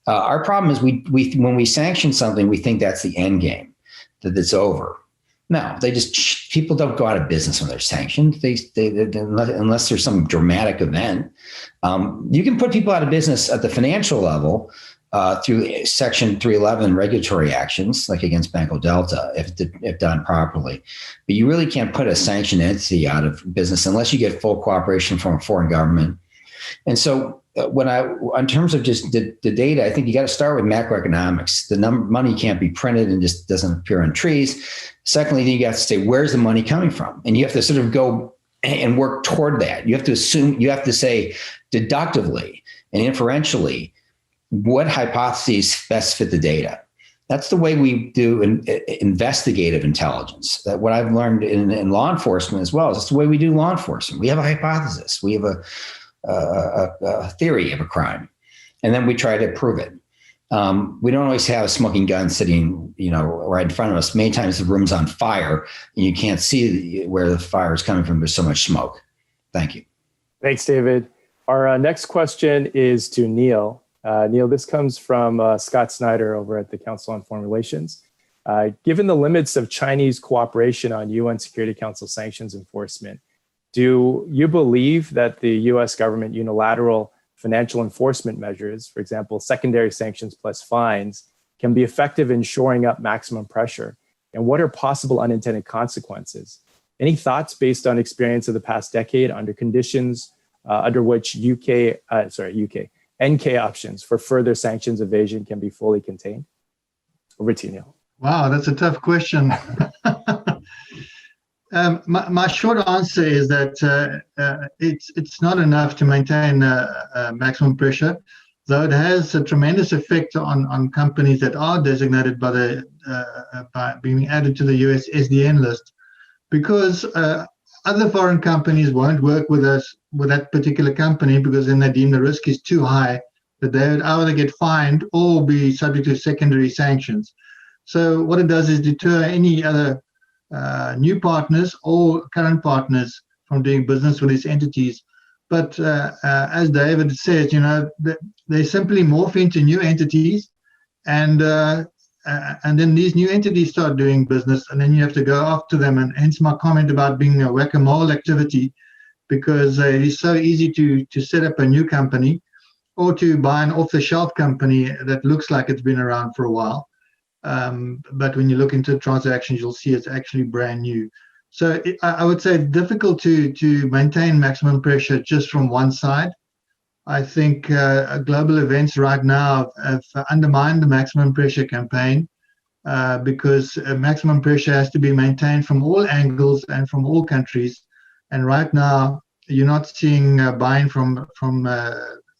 Our problem is when we sanction something, we think that's the end game, that it's over. No, people don't go out of business when they're sanctioned. Unless there's some dramatic event. You can put people out of business at the financial level through Section 311 regulatory actions, like against Banco Delta, if done properly. But you really can't put a sanctioned entity out of business unless you get full cooperation from a foreign government. And so in terms of just the data, I think you got to start with macroeconomics. The money can't be printed and just doesn't appear on trees. Secondly, then you got to say, where's the money coming from? And you have to sort of go and work toward that. You have to say deductively and inferentially, what hypotheses best fit the data. That's the way we do investigative intelligence. That what I've learned in law enforcement as well is that's the way we do law enforcement. We have a hypothesis. We have a theory of a crime, and then we try to prove it. We don't always have a smoking gun sitting, right in front of us. Many times the room's on fire and you can't see where the fire is coming from. There's so much smoke. Thank you. Thanks, David. Our next question is to Neil. Neil, this comes from Scott Snyder over at the Council on Foreign Relations. Given the limits of Chinese cooperation on UN Security Council sanctions enforcement, do you believe that the US government unilateral financial enforcement measures, for example, secondary sanctions plus fines, can be effective in shoring up maximum pressure? And what are possible unintended consequences? Any thoughts based on experience of the past decade under conditions under which NK options for further sanctions evasion can be fully contained? Over to you, Neil. Wow, that's a tough question. My short answer is that it's not enough to maintain maximum pressure, though it has a tremendous effect on companies that are designated by being added to the US SDN list, because other foreign companies won't work with that particular company, because then they deem the risk is too high that they would either get fined or be subject to secondary sanctions. So what it does is deter any other new partners or current partners from doing business with these entities. But as David says, they simply morph into new entities, and then these new entities start doing business, and then you have to go after them. And hence my comment about being a whack-a-mole activity, because it is so easy to set up a new company or to buy an off-the-shelf company that looks like it's been around for a while. But when you look into transactions, you'll see it's actually brand new. So I would say it's difficult to maintain maximum pressure just from one side. I think global events right now have undermined the maximum pressure campaign, because maximum pressure has to be maintained from all angles and from all countries. And right now, you're not seeing buying from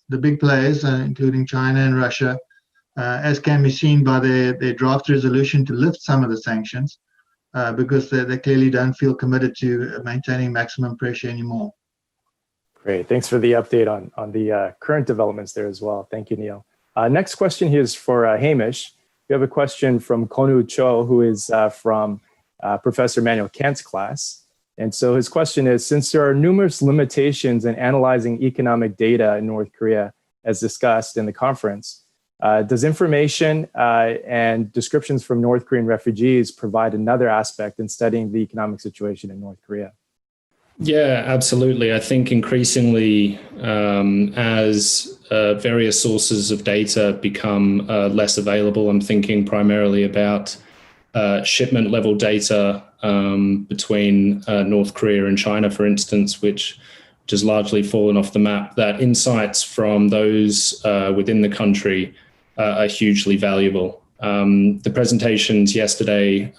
the big players, including China and Russia, as can be seen by their draft resolution to lift some of the sanctions, because they clearly don't feel committed to maintaining maximum pressure anymore. Great. Thanks for the update on the current developments there as well. Thank you, Neil. Next question here is for Hamish. We have a question from Konu Cho, who is from Professor Manuel Kant's class. And so his question is, since there are numerous limitations in analyzing economic data in North Korea, as discussed in the conference, does information and descriptions from North Korean refugees provide another aspect in studying the economic situation in North Korea? Yeah, absolutely. I think increasingly, as various sources of data become less available, I'm thinking primarily about shipment level data between North Korea and China, for instance, which has largely fallen off the map, that insights from those within the country are hugely valuable. The presentations yesterday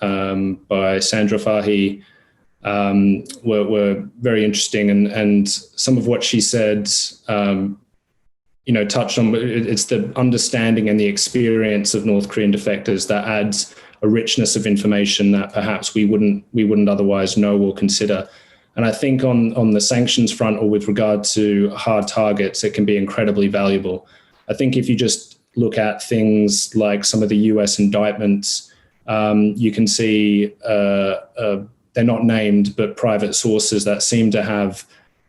by Sandra Fahy were very interesting, and some of what she said, touched on. It's the understanding and the experience of North Korean defectors that adds a richness of information that perhaps we wouldn't otherwise know or consider. And I think on the sanctions front, or with regard to hard targets, it can be incredibly valuable. I think if you just look at things like some of the US indictments, you can see they're not named, but private sources that seem to have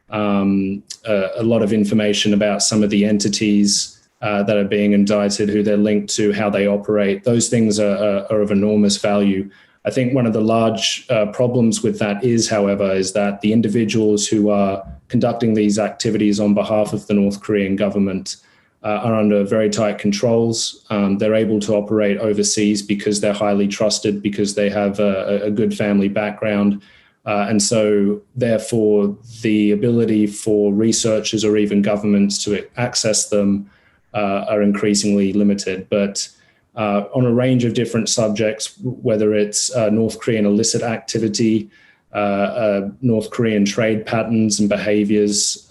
a lot of information about some of the entities that are being indicted, who they're linked to, how they operate. Those things are of enormous value. I think one of the large problems with that is, however, is that the individuals who are conducting these activities on behalf of the North Korean government are under very tight controls. They're able to operate overseas because they're highly trusted, because they have a good family background. And so therefore, the ability for researchers or even governments to access them are increasingly limited. But on a range of different subjects, whether it's North Korean illicit activity, North Korean trade patterns and behaviors,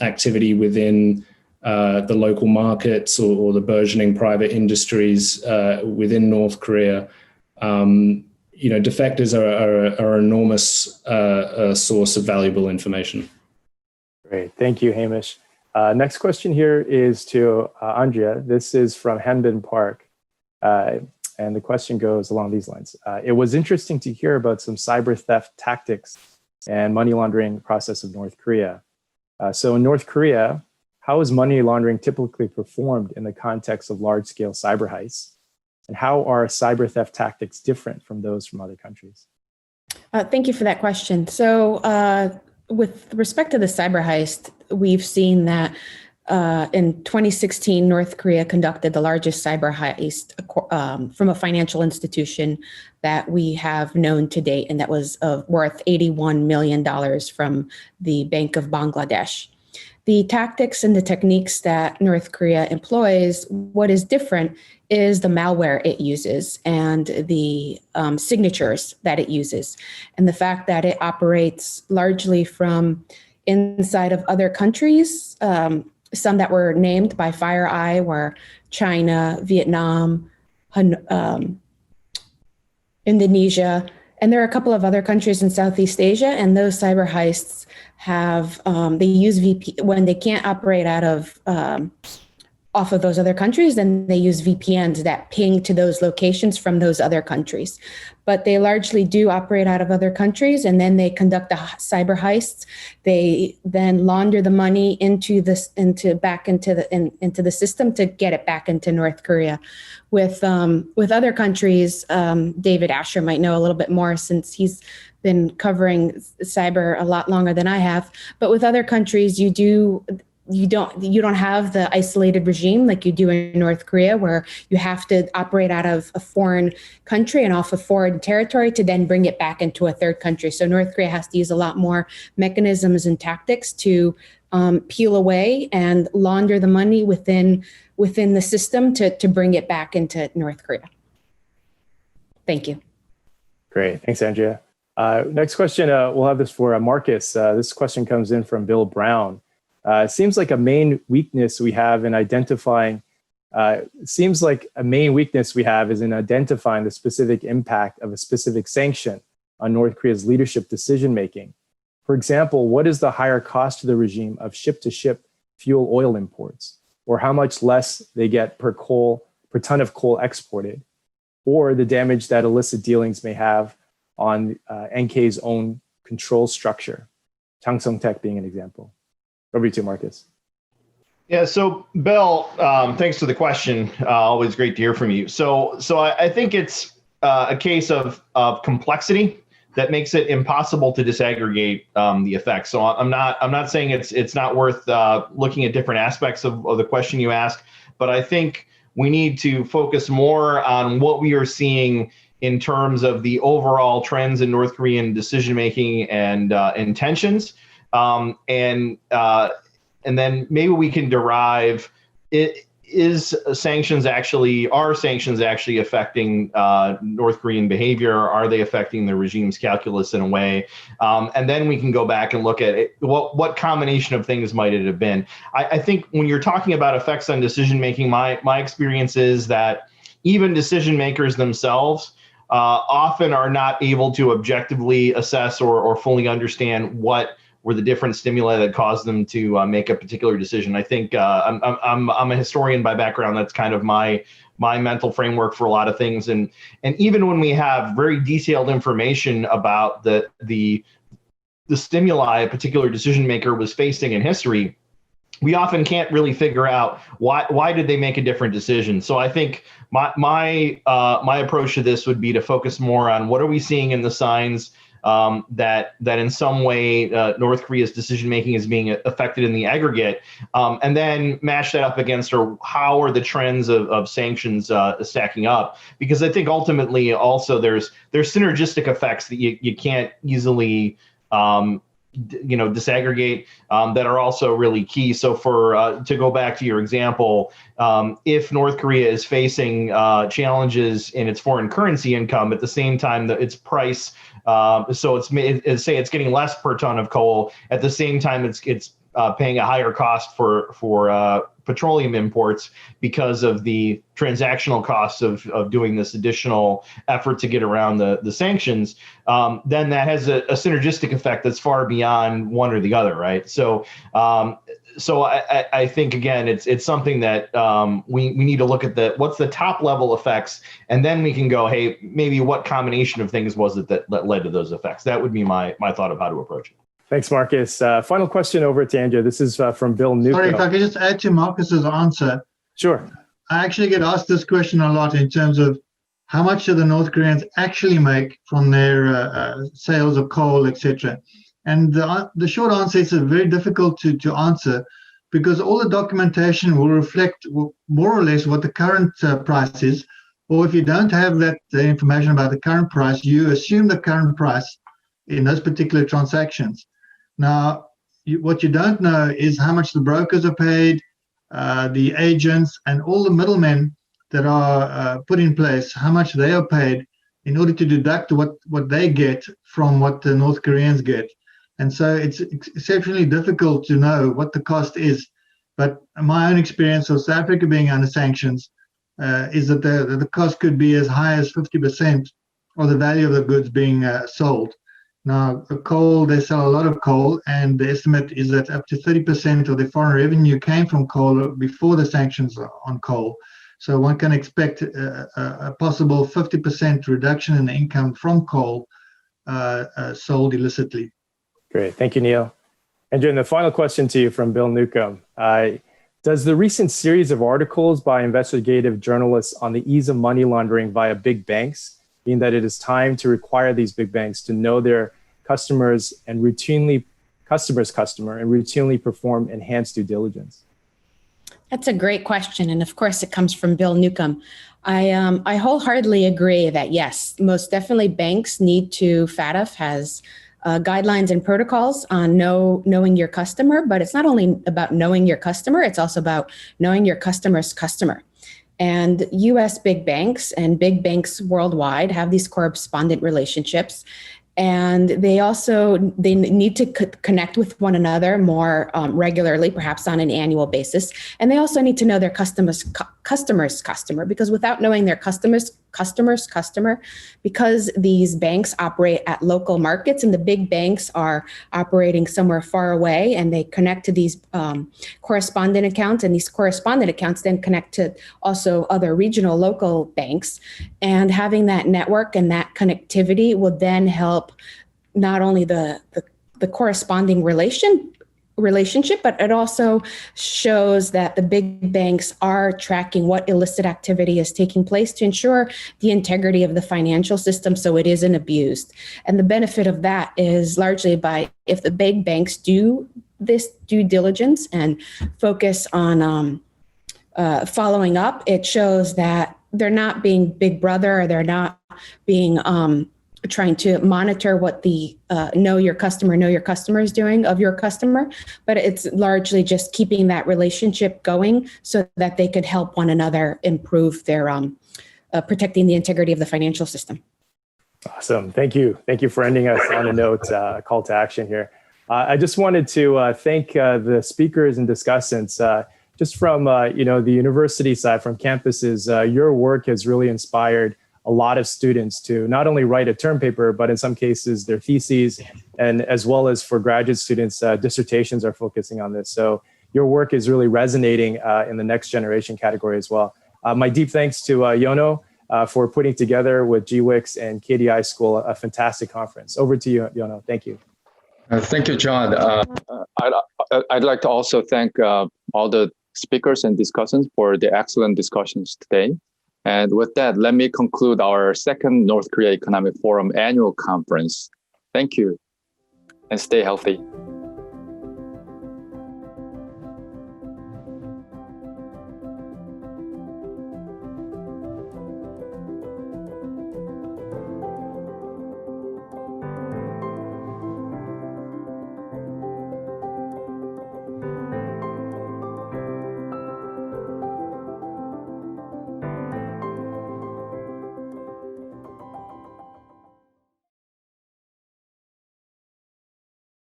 activity within the local markets or the burgeoning private industries within North Korea, defectors are an enormous source of valuable information. Great. Thank you, Hamish. Next question here is to Andrea. This is from Hanbin Park. And the question goes along these lines. It was interesting to hear about some cyber theft tactics and money laundering process of North Korea. So in North Korea, how is money laundering typically performed in the context of large-scale cyber heists? And how are cyber theft tactics different from those from other countries? Thank you for that question. So with respect to the cyber heist, we've seen that in 2016, North Korea conducted the largest cyber heist from a financial institution that we have known to date, and that was worth $81 million from the Bank of Bangladesh. The tactics and the techniques that North Korea employs, what is different is the malware it uses and the signatures that it uses, and the fact that it operates largely from inside of other countries. Some that were named by FireEye were China, Vietnam, Indonesia, and there are a couple of other countries in Southeast Asia, and those cyber heists have, they use VP, when they can't operate out of, off of those other countries, then they use VPNs that ping to those locations from those other countries. But they largely do operate out of other countries, and then they conduct the cyber heists. They then launder the money into the system to get it back into North Korea. With other countries, David Asher might know a little bit more since he's been covering cyber a lot longer than I have. But with other countries, you don't have the isolated regime like you do in North Korea, where you have to operate out of a foreign country and off of foreign territory to then bring it back into a third country. So North Korea has to use a lot more mechanisms and tactics to peel away and launder the money within the system to bring it back into North Korea. Thank you. Great. Thanks, Andrea. Next question, we'll have this for Marcus. This question comes in from Bill Brown. It seems like a main weakness we have in identifying is in identifying the specific impact of a specific sanction on North Korea's leadership decision-making. For example, what is the higher cost to the regime of ship-to-ship fuel oil imports, or how much less they get per ton of coal exported, or the damage that illicit dealings may have on NK's own control structure, Changsung Tech being an example. Over to you, Marcus. Yeah, so Bill, thanks for the question. Always great to hear from you. So I think it's a case of complexity that makes it impossible to disaggregate the effects. So I'm not saying it's not worth looking at different aspects of the question you asked, but I think we need to focus more on what we are seeing in terms of the overall trends in North Korean decision making and intentions. And then maybe we can derive are sanctions actually affecting North Korean behavior? Are they affecting the regime's calculus in a way? And then we can go back and look at it, what combination of things might it have been? I think when you're talking about effects on decision making, my experience is that even decision makers themselves often are not able to objectively assess or fully understand what were the different stimuli that caused them to make a particular decision. I think I'm a historian by background. That's kind of my mental framework for a lot of things. And even when we have very detailed information about the stimuli a particular decision maker was facing in history, we often can't really figure out why did they make a different decision. So I think my approach to this would be to focus more on what are we seeing in the signs that in some way North Korea's decision making is being affected in the aggregate, and then match that up against how are the trends of sanctions stacking up? Because I think ultimately also there's synergistic effects that you can't easily disaggregate that are also really key. So to go back to your example, if North Korea is facing challenges in its foreign currency income at the same time that its price, so it's getting less per ton of coal, at the same time it's paying a higher cost for petroleum imports because of the transactional costs of doing this additional effort to get around the sanctions, then that has a synergistic effect that's far beyond one or the other, right? So I think, again, it's something that we need to look at what's the top level effects, and then we can go, hey, maybe what combination of things was it that led to those effects? That would be my thought of how to approach it. Thanks, Marcus. Final question over to Andrea. This is from Bill Newcomb. Sorry, if I could just add to Marcus's answer. Sure. I actually get asked this question a lot in terms of how much do the North Koreans actually make from their sales of coal, etc. And the short answer is very difficult to answer, because all the documentation will reflect more or less what the current price is. Or if you don't have the information about the current price, you assume the current price in those particular transactions. Now, what you don't know is how much the brokers are paid, the agents, and all the middlemen that are put in place, how much they are paid in order to deduct what they get from what the North Koreans get. And so it's exceptionally difficult to know what the cost is. But my own experience of South Africa being under sanctions is that the cost could be as high as 50% of the value of the goods being sold. Now, coal, they sell a lot of coal, and the estimate is that up to 30% of the foreign revenue came from coal before the sanctions on coal. So one can expect a possible 50% reduction in the income from coal sold illicitly. Great. Thank you, Neil. And Jen, the final question to you from Bill Newcomb. Does the recent series of articles by investigative journalists on the ease of money laundering via big banks mean that it is time to require these big banks to know their customers and routinely perform enhanced due diligence? That's a great question. And of course, it comes from Bill Newcomb. I wholeheartedly agree that, yes, most definitely banks need to, FATF has guidelines and protocols on knowing your customer, but it's not only about knowing your customer, it's also about knowing your customer's customer. And US big banks and big banks worldwide have these correspondent relationships. And they need to connect with one another more regularly, perhaps on an annual basis. And they also need to know their customer's customer, because without knowing their customer's customer, because these banks operate at local markets and the big banks are operating somewhere far away, and they connect to these correspondent accounts, and these correspondent accounts then connect to also other regional local banks. And having that network and that connectivity will then help not only the corresponding relationship, but it also shows that the big banks are tracking what illicit activity is taking place to ensure the integrity of the financial system so it isn't abused. And the benefit of that is largely if the big banks do this due diligence and focus on following up, it shows that they're not being big brother, or they're not being trying to monitor what the know your customer is doing of your customer, but it's largely just keeping that relationship going so that they could help one another improve their protecting the integrity of the financial system. Awesome. Thank you. Thank you for ending us on a note, call to action here. I just wanted to thank the speakers and discussants. Just from the university side, from campuses, your work has really inspired a lot of students to not only write a term paper, but in some cases their theses, and as well as for graduate students, dissertations are focusing on this. So your work is really resonating in the next generation category as well. My deep thanks to Yono for putting together with GWIX and KDI School a fantastic conference. Over to you, Yono. Thank you. Thank you, John. I'd like to also thank all the speakers and discussants for the excellent discussions today. And with that, let me conclude our second North Korea Economic Forum annual conference. Thank you, and stay healthy.